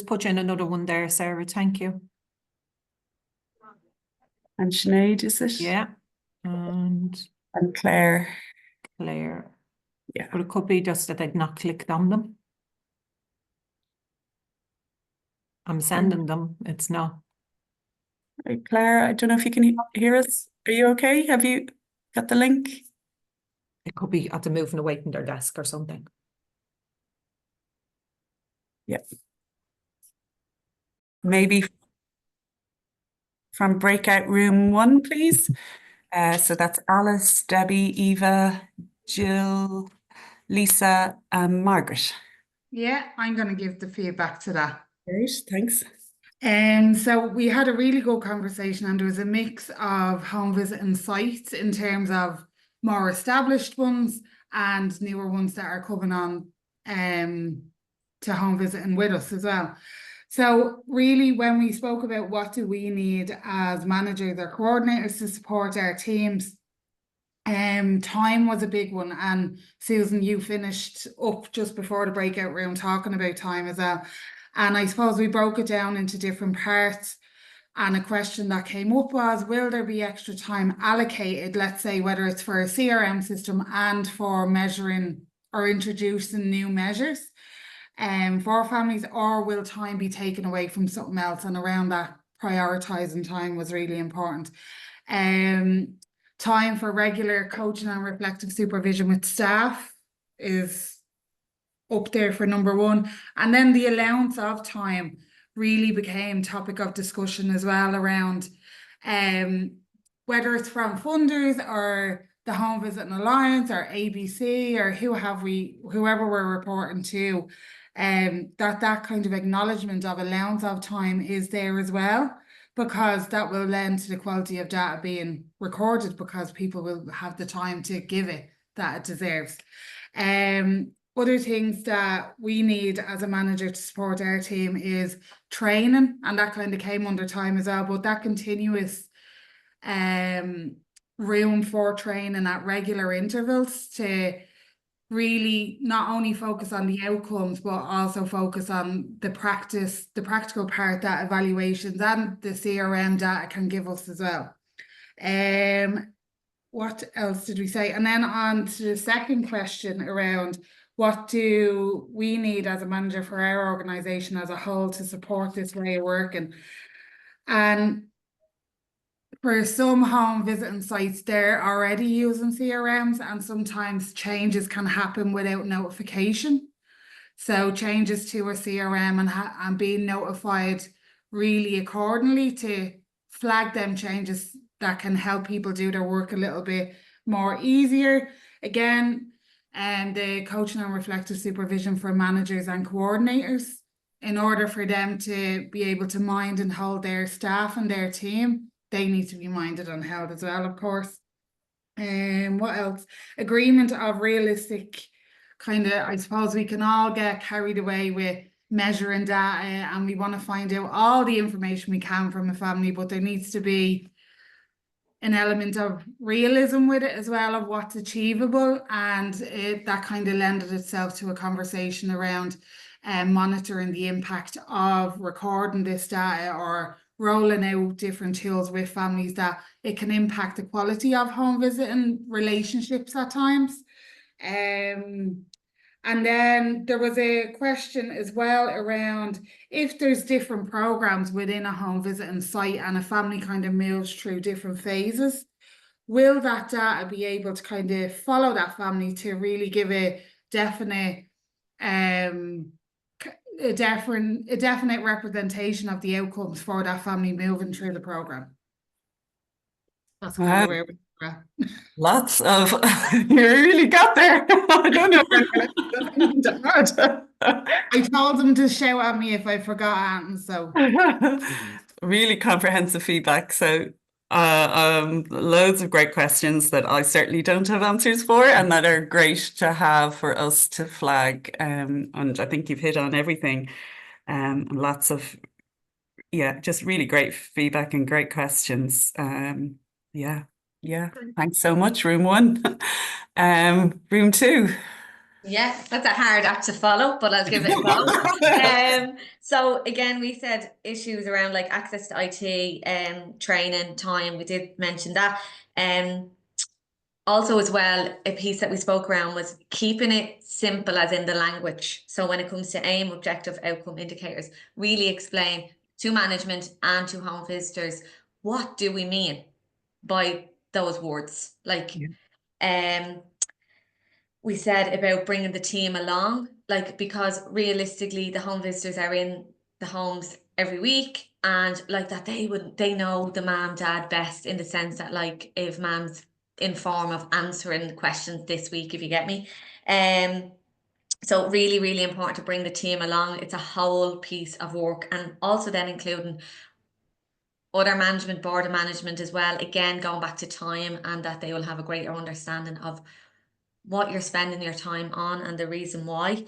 put you in another one there, Sarah. Thank you. And Sinead, is it? Yeah. And Claire. Claire. Yeah. But it could be just that I'd not clicked on them. I'm sending them. It's not. Right, Claire, I don't know if you can hear us. Are you okay? Have you got the link? It could be at the moving away from their desk or something. Yeah. Maybe from breakout room 1, please. So that's Alice, Debbie, Eva, Jill, Lisa, and Margaret. Yeah, I'm going to give the feedback to that. Great, thanks. So we had a really good conversation, and there was a mix of home visiting sites in terms of more established ones and newer ones that are coming on to home visiting with us as well. So really, when we spoke about what do we need as managers or coordinators to support our teams, time was a big one. And Susan, you finished up just before the breakout room talking about time as well. And I suppose we broke it down into different parts. And a question that came up was, will there be extra time allocated, let's say, whether it's for a CRM system and for measuring or introducing new measures for families, or will time be taken away from something else? And around that, prioritizing time was really important. Time for regular coaching and reflective supervision with staff is up there for number 1. And then the allowance of time really became topic of discussion as well, around whether it's from funders or the Home Visiting Alliance or ABC or whoever we're reporting to, that kind of acknowledgement of allowance of time is there as well, because that will lend to the quality of data being recorded, because people will have the time to give it that it deserves. Other things that we need as a manager to support our team is training, and that kind of came under time as well, but that continuous room for training at regular intervals to really not only focus on the outcomes, but also focus on the practical part that evaluations and the CRM data can give us as well. What else did we say? And then on to the second question around, what do we need as a manager for our organisation as a whole to support this way of working? And for some home visiting sites, they're already using CRMs, and sometimes changes can happen without notification. So changes to a CRM and being notified really accordingly to flag them changes that can help people do their work a little bit more easier. Again, the coaching and reflective supervision for managers and coordinators, in order for them to be able to mind and hold their staff and their team, they need to be minded and held as well, of course. What else? Agreement of realistic kind of, I suppose we can all get carried away with measuring data, and we want to find out all the information we can from a family, but there needs to be an element of realism with it as well, of what's achievable, and that kind of lended itself to a conversation around monitoring the impact of recording this data or rolling out different tools with families, that it can impact the quality of home visiting relationships at times. And then there was a question as well around, if there's different programs within a home visiting site and a family kind of moves through different phases, will that data be able to kind of follow that family to really give a definite representation of the outcomes for that family moving through the program? That's kind of where we're at. Lots of, you really got there. I don't know if I told them to shout at me if I forgot anything, so. Really comprehensive feedback. So loads of great questions that I certainly don't have answers for, and that are great to have for us to flag. And I think you've hit on everything. And lots of, just really great feedback and great questions. Yeah, thanks so much, room 1. Room 2. Yeah, that's a hard act to follow, but I'll give it a go. So again, we said issues around like access to IT, training, time. We did mention that. Also as well, a piece that we spoke around was keeping it simple, as in the language. So when it comes to aim, objective, outcome indicators, really explain to management and to home visitors, what do we mean by those words? Like, we said about bringing the team along, like, because realistically the home visitors are in the homes every week, and like that they know the mom dad best, in the sense that like if mom's in form of answering the questions this week, if you get me. So really, really important to bring the team along. It's a whole piece of work, and also then including other management, board of management as well. Again, going back to time, and that they will have a greater understanding of what you're spending your time on and the reason why.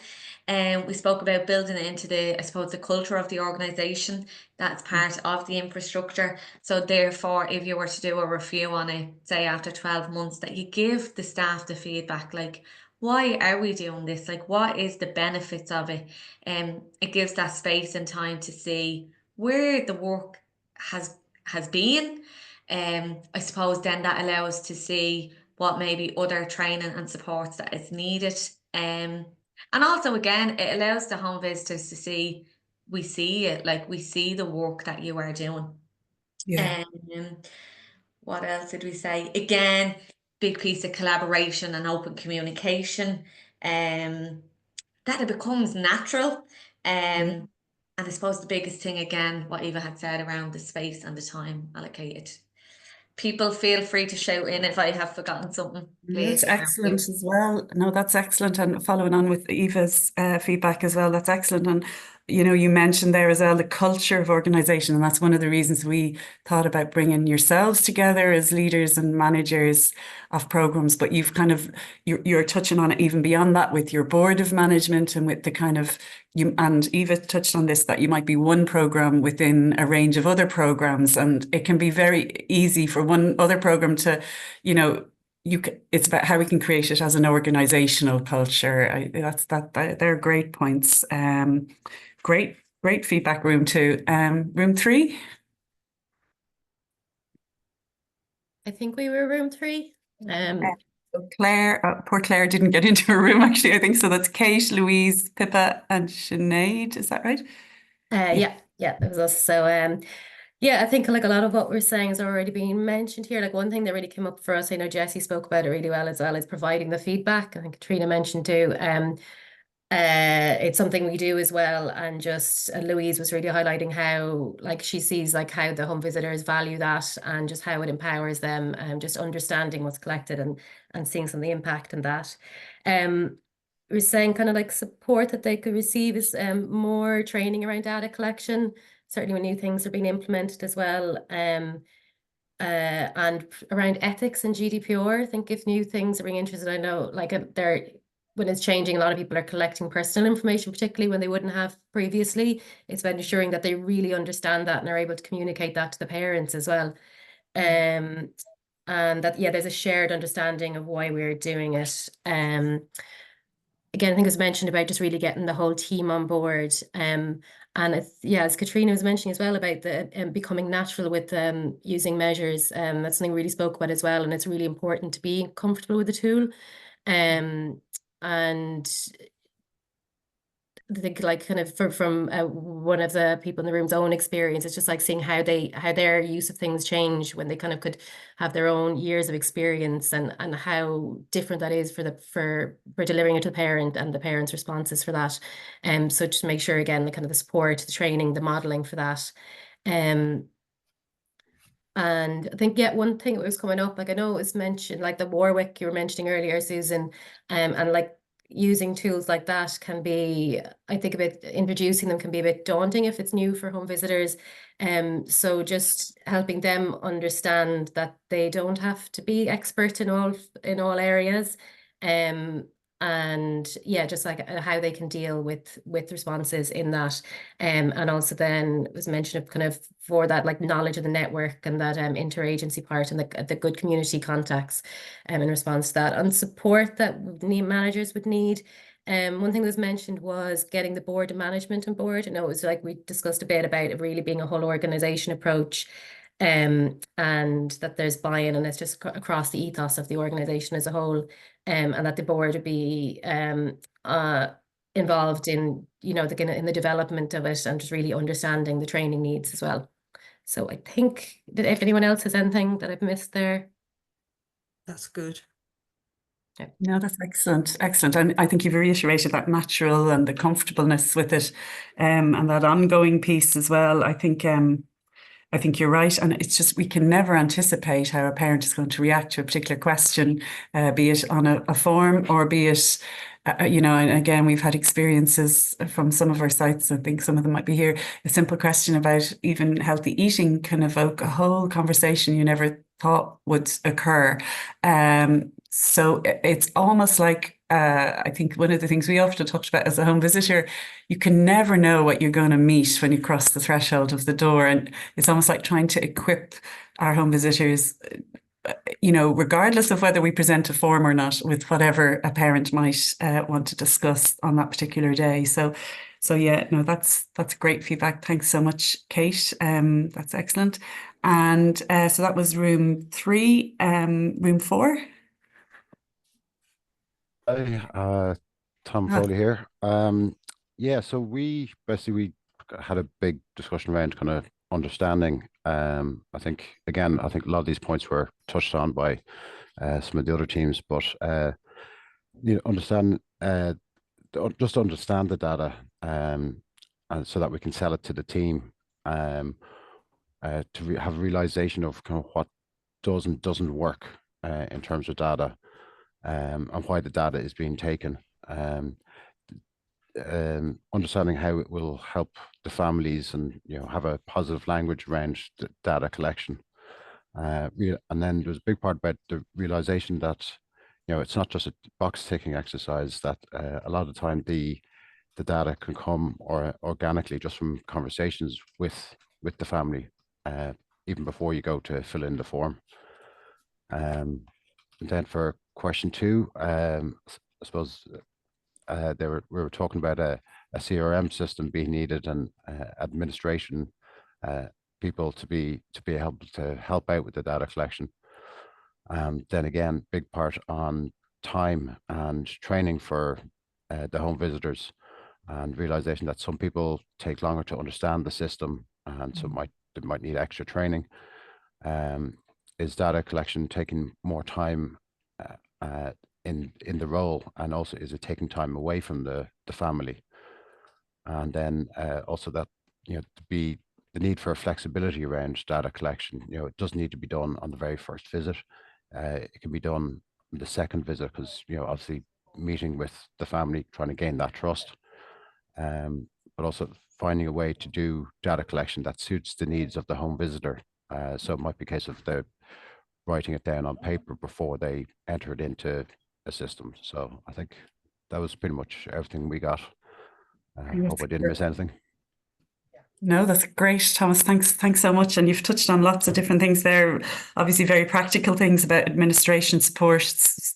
We spoke about building it into the, I suppose, the culture of the organisation. That's part of the infrastructure. So therefore, if you were to do a review on it, say after 12 months, that you give the staff the feedback, like, why are we doing this? Like, what is the benefits of it? It gives that space and time to see where the work has been. I suppose then that allows to see what maybe other training and supports that is needed. And also, again, it allows the home visitors to see, we see it, like we see the work that you are doing. Yeah. What else did we say? Again, big piece of collaboration and open communication. That it becomes natural. And I suppose the biggest thing, again, what Eva had said around the space and the time allocated. People, feel free to shout in if I have forgotten something, please. That's excellent as well. No, that's excellent. And following on with Eva's feedback as well, that's excellent. And, you know, you mentioned there as well the culture of organisation. And that's one of the reasons we thought about bringing yourselves together as leaders and managers of programmes. But you've kind of, you're touching on it even beyond that with your board of management, and with the kind of, and Eva touched on this, that you might be one programme within a range of other programmes. And it can be very easy for one other programme to, you know, it's about how we can create it as an organizational culture. They're great points. Great feedback, room 2. Room 3. I think we were room 3. So Claire, poor Claire didn't get into her room actually, I think. So that's Kate, Louise, Pippa and Sinead, is that right? Yeah, that was us. So yeah, I think like a lot of what we're saying has already been mentioned here. Like one thing that really came up for us, I know Jessie spoke about it really well as well, is providing the feedback. I think Katrina mentioned too. It's something we do as well, and just Louise was really highlighting how like she sees like how the home visitors value that, and just how it empowers them, and just understanding what's collected and seeing some of the impact in that. We're saying kind of like support that they could receive is more training around data collection, certainly when new things are being implemented as well. And around ethics and GDPR, I think if new things are being interested, I know like when it's changing, a lot of people are collecting personal information, particularly when they wouldn't have previously. It's about ensuring that they really understand that and are able to communicate that to the parents as well. And that, yeah, there's a shared understanding of why we're doing it. Again, I think it was mentioned about just really getting the whole team on board. And it's, yeah, as Katrina was mentioning as well about the becoming natural with using measures. That's something we really spoke about as well. And it's really important to be comfortable with the tool. And I think like kind of from one of the people in the room's own experience, it's just like seeing how their use of things change when they kind of could have their own years of experience, and how different that is for delivering it to the parent and the parent's responses for that. So just make sure again the kind of the support, the training, the modeling for that. And I think, yeah, one thing that was coming up, like I know it was mentioned, like the Warwick you were mentioning earlier, Susan, and like using tools like that can be, I think, introducing them can be a bit daunting if it's new for home visitors. So just helping them understand that they don't have to be expert in all areas. And yeah, just like how they can deal with responses in that. And also then it was mentioned of kind of for that like knowledge of the network and that interagency part and the good community contacts in response to that, and support that managers would need. One thing that was mentioned was getting the board of management on board. I know it was like we discussed a bit about it really being a whole organization approach. And that there's buy-in, and it's just across the ethos of the organization as a whole, and that the board would be involved in, you know, in the development of it, and just really understanding the training needs as well. So I think that if anyone else has anything that I've missed there. That's good. No, that's excellent. Excellent. And I think you've reiterated that natural and the comfortableness with it, and that ongoing piece as well. I think you're right. And it's just, we can never anticipate how a parent is going to react to a particular question, be it on a form or be it, and again, we've had experiences from some of our sites. I think some of them might be here. A simple question about even healthy eating can evoke a whole conversation you never thought would occur. So it's almost like, I think one of the things we often talked about as a home visitor, you can never know what you're going to meet when you cross the threshold of the door. And it's almost like trying to equip our home visitors, regardless of whether we present a form or not, with whatever a parent might want to discuss on that particular day. So yeah, no, that's great feedback. Thanks so much, Kate. That's excellent. And so that was room 3, room 4. Hi, Tom Foley here. Yeah, so we basically had a big discussion around kind of understanding. I think a lot of these points were touched on by some of the other teams, but understand just understand the data, and so that we can sell it to the team, to have a realization of kind of what does and doesn't work in terms of data. And why the data is being taken, understanding how it will help the families, and have a positive language around the data collection. And then there's a big part about the realization that it's not just a box ticking exercise, that a lot of the time the data can come organically just from conversations with the family, even before you go to fill in the form. And then for question 2, I suppose we were talking about a CRM system being needed, and administration people to be able to help out with the data collection. Then again, big part on time and training for the home visitors, and realization that some people take longer to understand the system, and so they might need extra training. Is data collection taking more time in the role, and also is it taking time away from the family? And then also that to be the need for flexibility around data collection. It doesn't need to be done on the very first visit. It can be done the second visit, because obviously meeting with the family, trying to gain that trust, but also finding a way to do data collection that suits the needs of the home visitor. So it might be a case of the writing it down on paper before they enter it into a system. So I think that was pretty much everything we got. Hope I didn't miss anything. No, that's great, Thomas. Thanks so much. And you've touched on lots of different things there. Obviously, very practical things about administration support,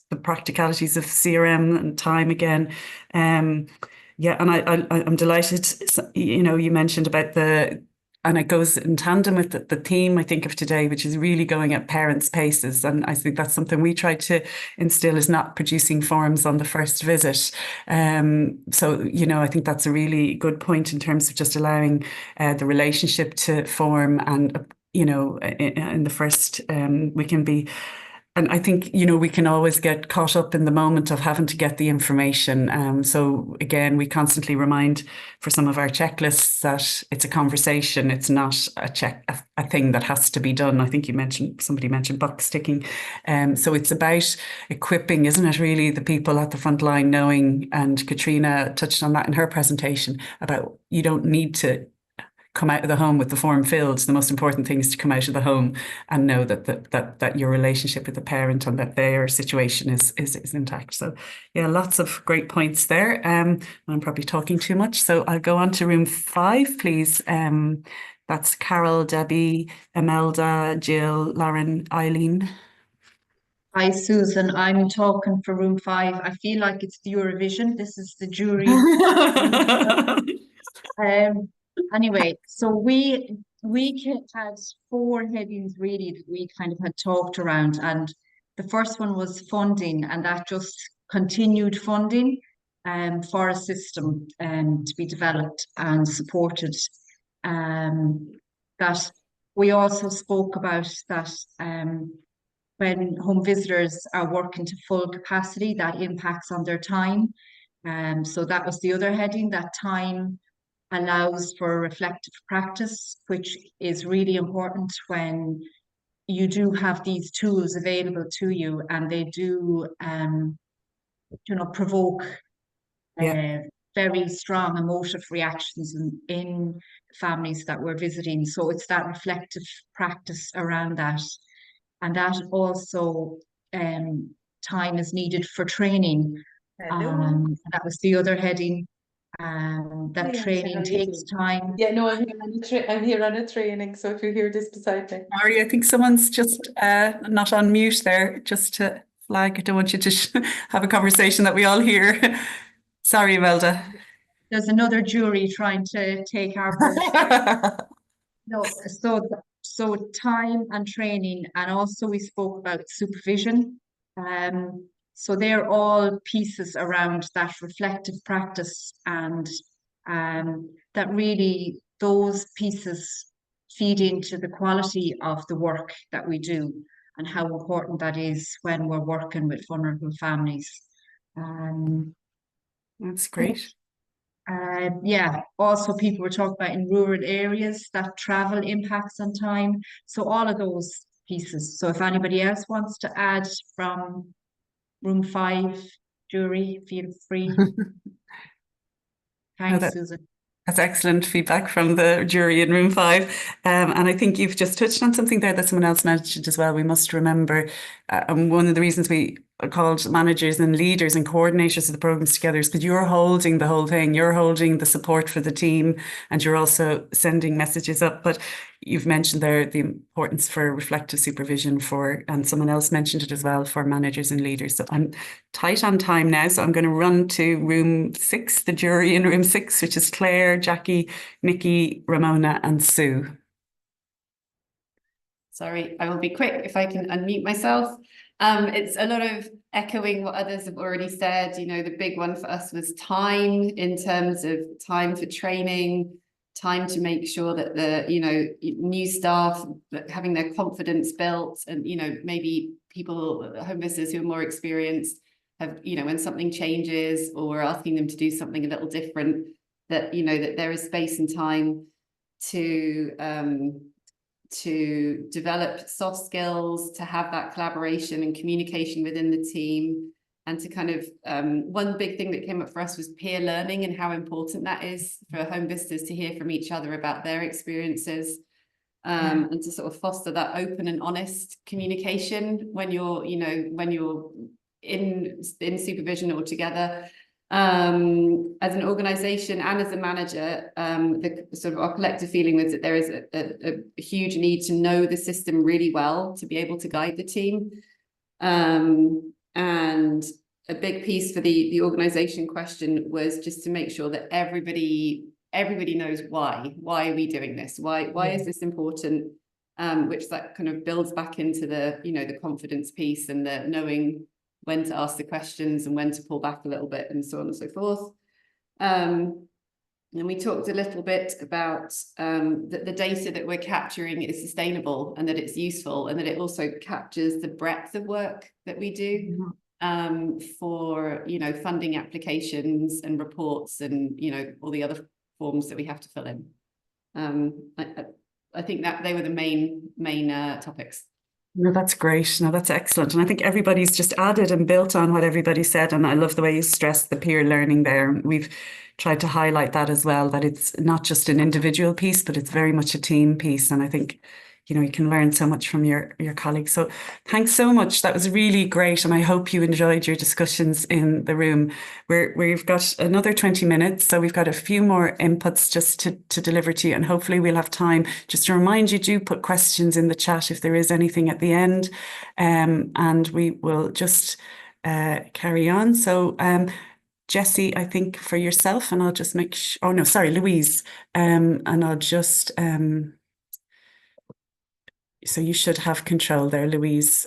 the practicalities of CRM and time again. Yeah, and I'm delighted. You mentioned about and it goes in tandem with the theme, I think, of today, which is really going at parents' paces. And I think that's something we try to instill, is not producing forms on the first visit. So, I think that's a really good point in terms of just allowing the relationship to form. And, in the first, we can be... And I think, we can always get caught up in the moment of having to get the information. So again, we constantly remind for some of our checklists that it's a conversation. It's not a thing that has to be done. I think somebody mentioned box ticking. So it's about equipping, isn't it, really, the people at the front line knowing, and Katrina touched on that in her presentation, about you don't need to come out of the home with the form filled. The most important thing is to come out of the home and know that your relationship with the parent and that their situation is intact. So yeah, lots of great points there. I'm probably talking too much, so I'll go on to room 5, please. That's Carol, Debbie, Imelda, Jill, Lauren, Eileen. Hi, Susan. I'm talking for room 5. I feel like it's the Eurovision. This is the jury. Anyway, so we had 4 headings really that we kind of had talked around, and the first one was funding, and that just continued funding for a system to be developed and supported. That we also spoke about that when home visitors are working to full capacity, that impacts on their time. So that was the other heading, that time allows for reflective practice, which is really important when you do have these tools available to you, and they do, provoke very strong emotive reactions in families that we're visiting. So it's that reflective practice around that. And that also time is needed for training. That was the other heading. That training takes time. Yeah, no, I'm here on a training, so if you hear this beside me. Mary, I think someone's just not on mute there, just to flag. I don't want you to have a conversation that we all hear. Sorry, Imelda. There's another jury trying to take our vote. No, so time and training, and also we spoke about supervision. So they're all pieces around that reflective practice, and that really those pieces feed into the quality of the work that we do and how important that is when we're working with vulnerable families. That's great. Yeah, also people were talking about in rural areas that travel impacts on time. So all of those pieces. So if anybody else wants to add from room 5, jury, feel free. Thanks, Susan. That's excellent feedback from the jury in room 5. And I think you've just touched on something there that someone else mentioned as well. We must remember, and one of the reasons we are called managers and leaders and coordinators of the programs together is because you're holding the whole thing. You're holding the support for the team, and you're also sending messages up. But you've mentioned there the importance for reflective supervision and someone else mentioned it as well, for managers and leaders. So I'm tight on time now, so I'm going to run to room 6, the jury in room 6, which is Claire, Jackie, Nikki, Ramona and Sue. Sorry, I will be quick if I can unmute myself. It's a lot of echoing what others have already said. The big one for us was time, in terms of time for training, time to make sure that the new staff having their confidence built, and maybe home visitors who are more experienced have when something changes or we're asking them to do something a little different, that that there is space and time to develop soft skills, to have that collaboration and communication within the team, and to kind of one big thing that came up for us was peer learning, and how important that is for home visitors to hear from each other about their experiences, and to sort of foster that open and honest communication when you're in supervision all together. As an organization and as a manager, the sort of our collective feeling was that there is a huge need to know the system really well to be able to guide the team. And a big piece for the organization question was just to make sure that everybody knows why are we doing this? Why is this important? Which that kind of builds back into the the confidence piece, and the knowing when to ask the questions and when to pull back a little bit, and so on and so forth. And we talked a little bit about that the data that we're capturing is sustainable, and that it's useful, and that it also captures the breadth of work that we do for funding applications and reports, and all the other forms that we have to fill in. I think that they were the main topics. No, that's great. No, that's excellent. And I think everybody's just added and built on what everybody said. And I love the way you stressed the peer learning there. We've tried to highlight that as well, that it's not just an individual piece, but it's very much a team piece. And I think, you can learn so much from your colleagues. So thanks so much. That was really great. And I hope you enjoyed your discussions in the room. We've got another 20 minutes. So we've got a few more inputs just to deliver to you. And hopefully we'll have time just to remind you, do put questions in the chat if there is anything at the end. And we will just carry on. So Jessie, I think for yourself, and I'll just make sure, Louise. And I'll just... So you should have control there, Louise,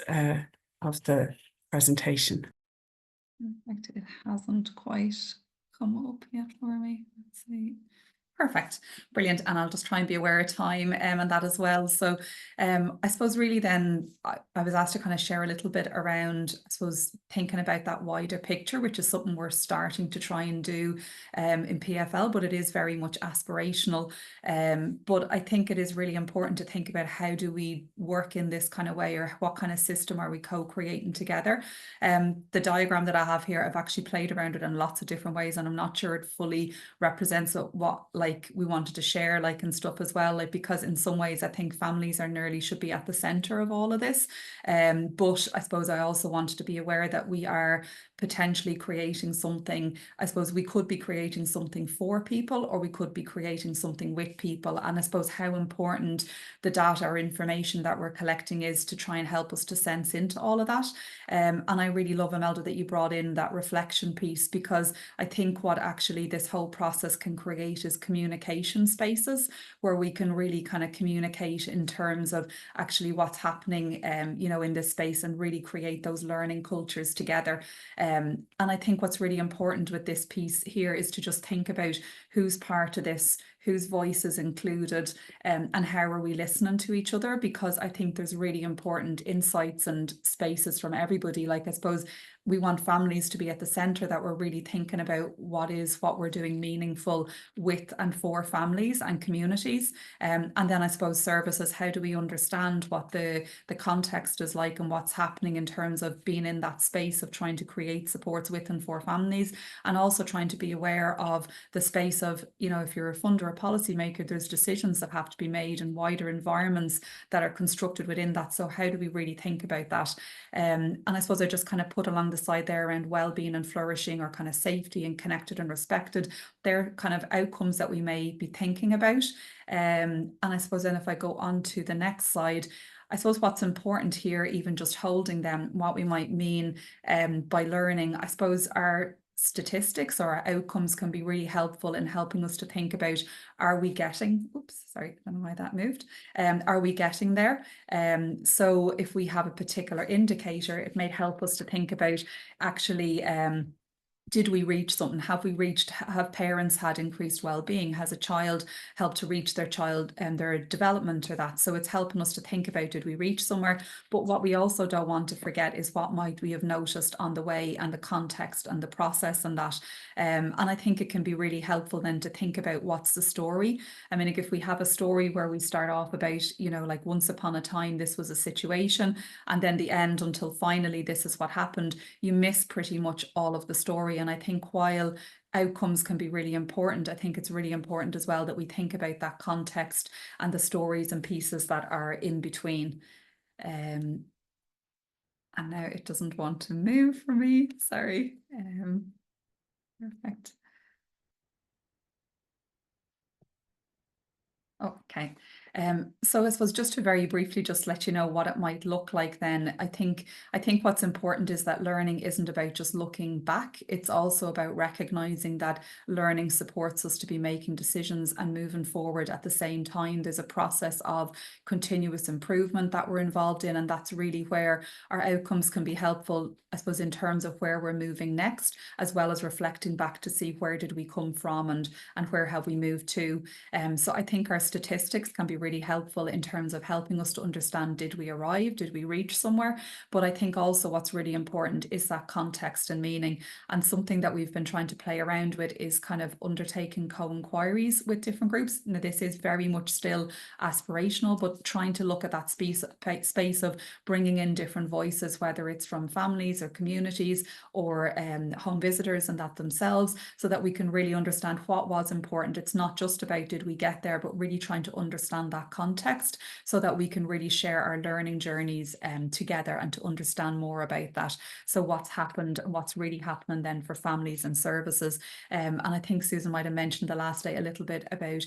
of the presentation. In fact, it hasn't quite come up yet for me. Let's see. Perfect, brilliant. And I'll just try and be aware of time and that as well. So I suppose really then I was asked to kind of share a little bit around, I suppose, thinking about that wider picture, which is something we're starting to try and do in PFL, but it is very much aspirational. But I think it is really important to think about how do we work in this kind of way, or what kind of system are we co-creating together. The diagram that I have here, I've actually played around it in lots of different ways, and I'm not sure it fully represents what like we wanted to share like and stuff as well, like, because in some ways I think families are nearly should be at the center of all of this, but I suppose I also wanted to be aware that we are potentially creating something. I suppose we could be creating something for people, or we could be creating something with people, and I suppose how important the data or information that we're collecting is to try and help us to sense into all of that. And I really love, Imelda, that you brought in that reflection piece, because I think what actually this whole process can create is communication spaces where we can really kind of communicate in terms of actually what's happening, you know, in this space, and really create those learning cultures together. And I think what's really important with this piece here is to just think about who's part of this, whose voice is included, and how are we listening to each other, because I think there's really important insights and spaces from everybody. Like, I suppose we want families to be at the center, that we're really thinking about what we're doing meaningful with and for families and communities. And then I suppose services, how do we understand what the context is like and what's happening in terms of being in that space of trying to create supports with and for families, and also trying to be aware of the space of, you know, if you're a funder or a policymaker, there's decisions that have to be made in wider environments that are constructed within that. So how do we really think about that? And I suppose I just kind of put along the side there around well-being and flourishing, or kind of safety and connected and respected. They're kind of outcomes that we may be thinking about. And I suppose then if I go on to the next slide, I suppose what's important here, even just holding them, what we might mean by learning, I suppose our statistics or our outcomes can be really helpful in helping us to think about, are we getting, I don't know why that moved, are we getting there? So if we have a particular indicator, it may help us to think about actually, did we reach something? Have parents had increased well-being? Has a child helped to reach their child and their development or that? So it's helping us to think about, did we reach somewhere? But what we also don't want to forget is what might we have noticed on the way, and the context and the process and that. And I think it can be really helpful then to think about what's the story. I mean, if we have a story where we start off about, you know, like once upon a time, this was a situation, and then the end until finally this is what happened, you miss pretty much all of the story. And I think while outcomes can be really important, I think it's really important as well that we think about that context and the stories and pieces that are in between. And now it doesn't want to move for me, sorry. Perfect. Okay. So I suppose just to very briefly just let you know what it might look like then, I think what's important is that learning isn't about just looking back. It's also about recognizing that learning supports us to be making decisions and moving forward at the same time. There's a process of continuous improvement that we're involved in, and that's really where our outcomes can be helpful, I suppose, in terms of where we're moving next, as well as reflecting back to see where did we come from and where have we moved to. So I think our statistics can be really helpful in terms of helping us to understand, did we arrive, did we reach somewhere? But I think also what's really important is that context and meaning. And something that we've been trying to play around with is kind of undertaking co-inquiries with different groups. Now, this is very much still aspirational, but trying to look at that space of bringing in different voices, whether it's from families or communities or home visitors and that themselves, so that we can really understand what was important. It's not just about did we get there, but really trying to understand that context so that we can really share our learning journeys together and to understand more about that. So what's happened and what's really happening then for families and services. And I think Susan might have mentioned the last day a little bit about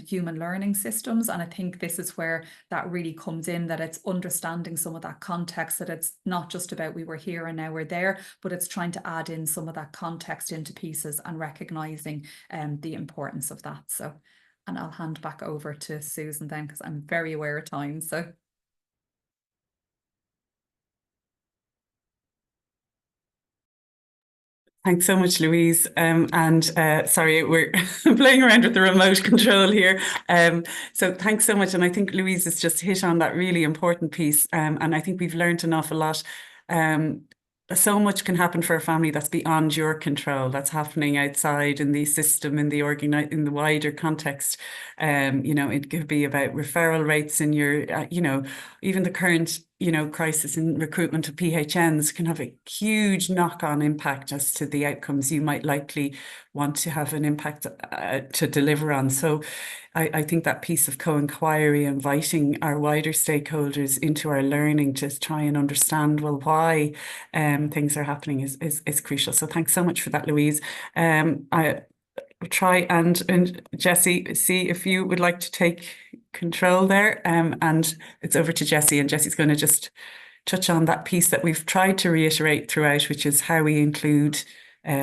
human learning systems. And I think this is where that really comes in, that it's understanding some of that context, that it's not just about we were here and now we're there, but it's trying to add in some of that context into pieces and recognizing the importance of that. So, and I'll hand back over to Susan then, because I'm very aware of time. So. Thanks so much, Louise. Sorry, we're playing around with the remote control here. So thanks so much. And I think Louise has just hit on that really important piece. And I think we've learned an awful lot. So much can happen for a family that's beyond your control, that's happening outside in the system, in the wider context. It could be about referral rates in your, even the current, crisis in recruitment of PHNs can have a huge knock-on impact as to the outcomes you might likely want to have an impact to deliver on. So I think that piece of co-inquiry, inviting our wider stakeholders into our learning to try and understand, well, why things are happening is crucial. So thanks so much for that, Louise. I will try and Jessie, see if you would like to take control there. And it's over to Jessie, and Jessie's going to just touch on that piece that we've tried to reiterate throughout, which is how we include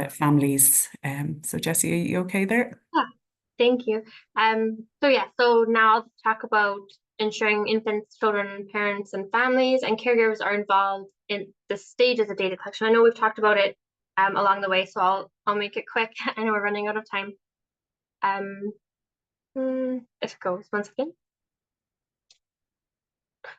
families. So Jessie, are you okay there? Yeah, thank you. So now I'll talk about ensuring infants, children, parents, and families and caregivers are involved in the stages of data collection. I know we've talked about it along the way, so I'll make it quick. I know we're running out of time. If it goes, once again.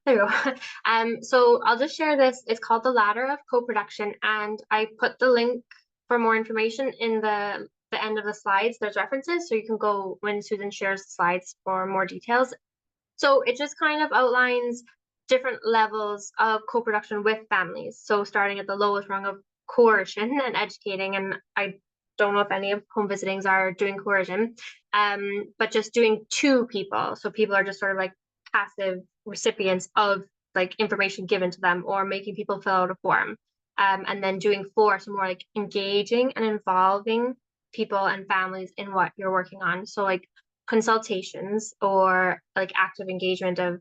There we go. So I'll just share this. It's called the Ladder of Co-Production, and I put the link for more information in the end of the slides. There's references, so you can go when Susan shares the slides for more details. So it just kind of outlines different levels of co-production with families. So starting at the lowest rung of coercion and educating, and I don't know if any of home visitings are doing coercion, but just doing to people. So people are just sort of like passive recipients of like information given to them, or making people fill out a form. And then doing for, so more like engaging and involving people and families in what you're working on. So like consultations, or like active engagement of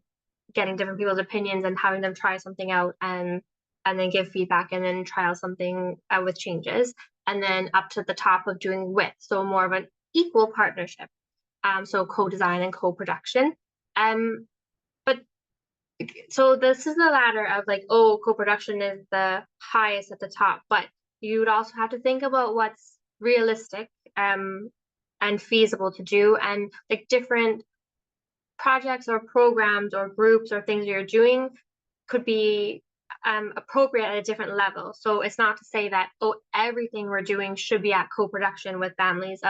getting different people's opinions and having them try something out and then give feedback, and then trial something with changes. And then up to the top of doing with, so more of an equal partnership. So co-design and co-production. So this is the ladder of like, co-production is the highest at the top, but you would also have to think about what's realistic and feasible to do, and like different projects or programs or groups or things you're doing could be appropriate at a different level. So it's not to say that, everything we're doing should be at co-production with families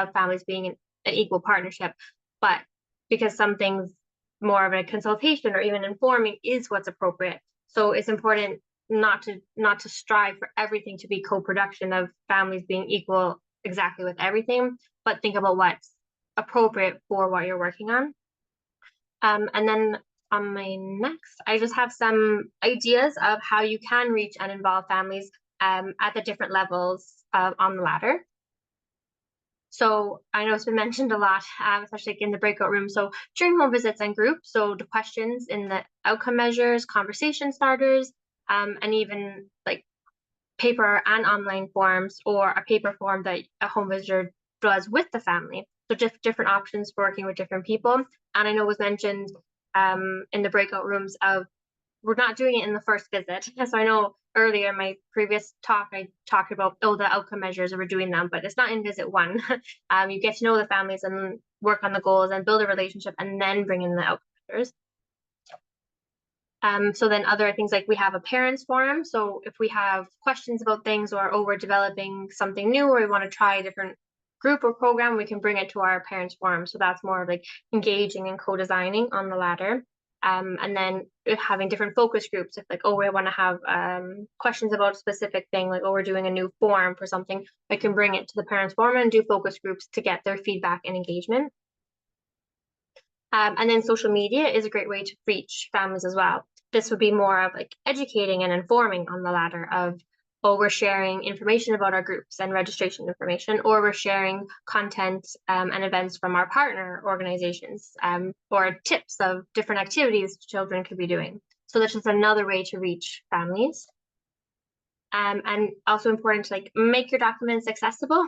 being an equal partnership, but because some things more of a consultation or even informing is what's appropriate. So it's important not to strive for everything to be co-production of families being equal exactly with everything, but think about what's appropriate for what you're working on. And then on my next, I just have some ideas of how you can reach and involve families at the different levels on the ladder. So I know it's been mentioned a lot, especially in the breakout room. So during home visits and groups, so the questions in the outcome measures, conversation starters, and even like paper and online forms, or a paper form that a home visitor does with the family. So just different options for working with different people. And I know it was mentioned in the breakout rooms of we're not doing it in the first visit. So I know earlier in my previous talk, I talked about, the outcome measures, and we're doing them, but it's not in visit one. You get to know the families and work on the goals and build a relationship, and then bring in the outcome measures. So then other things, like we have a parents forum. So if we have questions about things, or we're developing something new, or we want to try a different group or program, we can bring it to our parents forum. So that's more of like engaging and co-designing on the ladder. And then having different focus groups. If like, we want to have questions about a specific thing, like, we're doing a new form for something, I can bring it to the parents forum and do focus groups to get their feedback and engagement. And then social media is a great way to reach families as well. This would be more of like educating and informing on the ladder of, we're sharing information about our groups and registration information, or we're sharing content and events from our partner organizations, or tips of different activities children could be doing. So that's just another way to reach families. And also important to like make your documents accessible.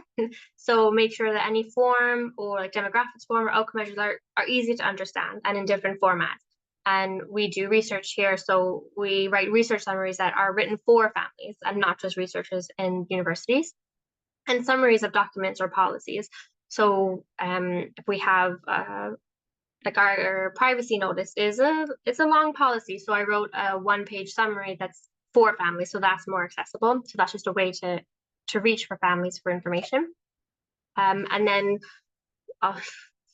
So make sure that any form, or like demographics form or outcome measures are easy to understand and in different formats. And we do research here, so we write research summaries that are written for families and not just researchers in universities. and summaries of documents or policies. So if we have like our privacy notice it's a long policy. So I wrote a 1-page summary that's for families, so that's more accessible. So that's just a way to reach for families for information. And then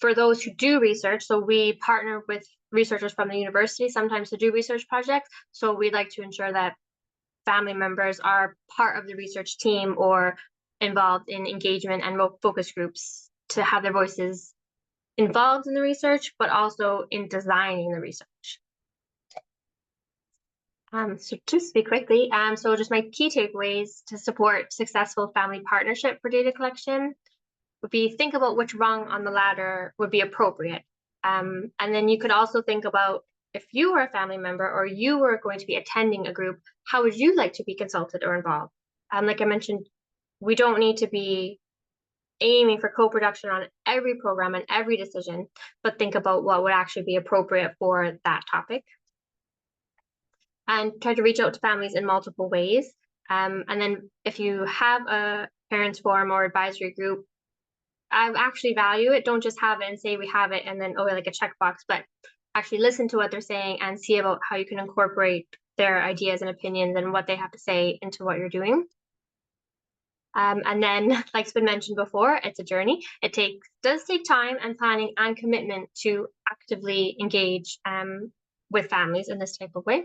for those who do research, so we partner with researchers from the university sometimes to do research projects. So we'd like to ensure that family members are part of the research team or involved in engagement and focus groups to have their voices involved in the research, but also in designing the research. So to speak quickly, so just my key takeaways to support successful family partnership for data collection would be think about which rung on the ladder would be appropriate. And then you could also think about if you were a family member or you were going to be attending a group, how would you like to be consulted or involved? Like I mentioned, we don't need to be aiming for co-production on every program and every decision, but think about what would actually be appropriate for that topic. And try to reach out to families in multiple ways. And then if you have a parents forum or advisory group, I actually value it. Don't just have it and say we have it and then, oh, like a checkbox, but actually listen to what they're saying and see about how you can incorporate their ideas and opinions and what they have to say into what you're doing. And then, like it's been mentioned before, it's a journey. It does take time and planning and commitment to actively engage with families in this type of way.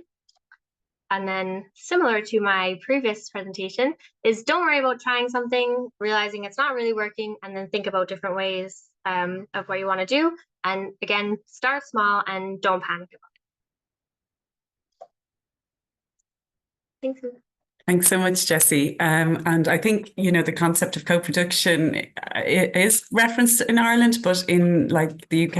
And then similar to my previous presentation is don't worry about trying something, realizing it's not really working, and then think about different ways of what you want to do. And again, start small and don't panic about it. Thanks. Thanks so much, Jessie. And I think, the concept of co-production is referenced in Ireland, but in like the UK,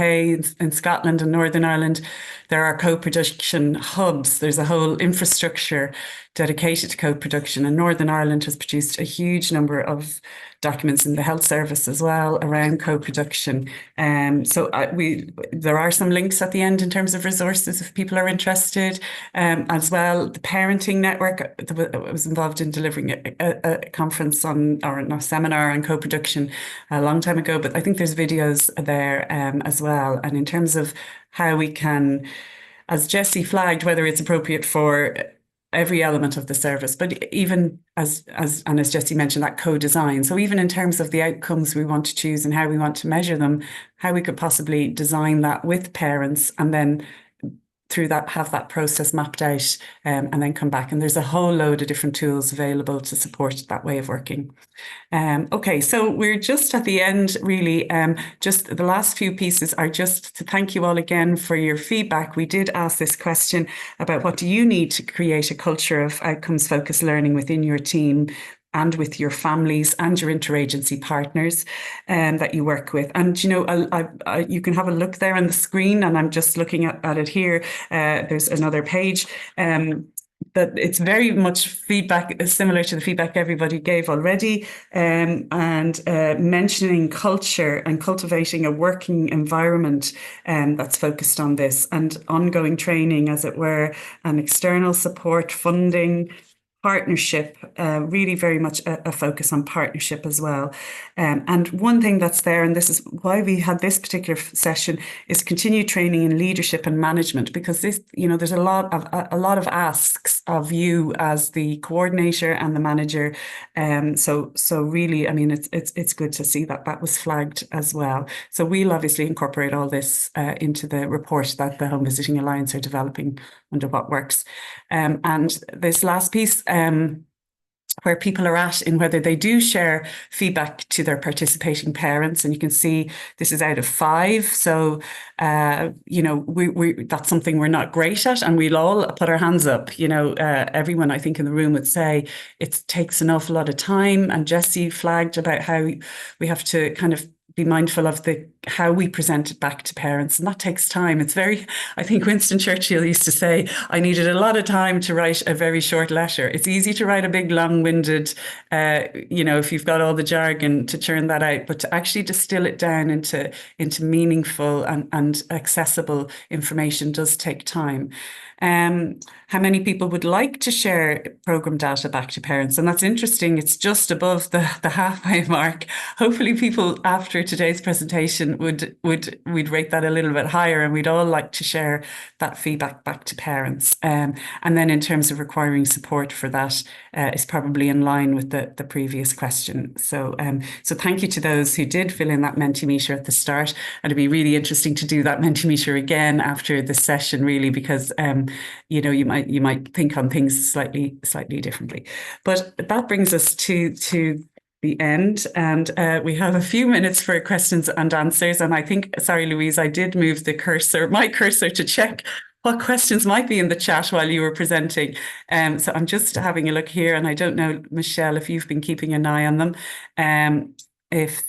in Scotland and Northern Ireland, there are co-production hubs. There's a whole infrastructure dedicated to co-production, and Northern Ireland has produced a huge number of documents in the health service as well around co-production. So there are some links at the end in terms of resources if people are interested. As well, the Parenting Network was involved in delivering a conference seminar on co-production a long time ago, but I think there's videos there as well. And in terms of how we can, as Jessie flagged, whether it's appropriate for every element of the service, but even as Jessie mentioned, that co-design. So even in terms of the outcomes we want to choose and how we want to measure them, how we could possibly design that with parents and then through that have that process mapped out and then come back. And there's a whole load of different tools available to support that way of working. Okay, so we're just at the end, really. Just the last few pieces are just to thank you all again for your feedback. We did ask this question about what do you need to create a culture of outcomes-focused learning within your team and with your families and your interagency partners that you work with. And, you can have a look there on the screen, and I'm just looking at it here. There's another page. That it's very much feedback similar to the feedback everybody gave already, and mentioning culture and cultivating a working environment that's focused on this, and ongoing training, as it were, and external support, funding, partnership, really very much a focus on partnership as well. And one thing that's there, and this is why we had this particular session, is continued training in leadership and management, because this, there's a lot of asks of you as the coordinator and the manager. So really, I mean, it's good to see that was flagged as well. So we'll obviously incorporate all this into the report that the Home Visiting Alliance are developing under What Works. And this last piece, where people are at in whether they do share feedback to their participating parents. And you can see this is out of 5. So, that's something we're not great at, and we'll all put our hands up. Everyone I think in the room would say it takes an awful lot of time. And Jessie flagged about how we have to kind of be mindful of how we present it back to parents, and that takes time. It's I think Winston Churchill used to say, I needed a lot of time to write a very short letter. It's easy to write a big long-winded, if you've got all the jargon to churn that out, but to actually distill it down into meaningful and accessible information does take time. how many people would like to share programme data back to parents? And that's interesting. It's just above the halfway mark. Hopefully people after today's presentation we'd rate that a little bit higher, and we'd all like to share that feedback back to parents. And then in terms of requiring support for that is probably in line with the previous question. So thank you to those who did fill in that Mentimeter at the start. And it'd be really interesting to do that Mentimeter again after the session, really, because you know, you might think on things slightly differently. But that brings us to the end, and we have a few minutes for questions and answers. And I think, sorry, Louise, I did move my cursor to check what questions might be in the chat while you were presenting. So I'm just having a look here, and I don't know, Michelle, if you've been keeping an eye on them. If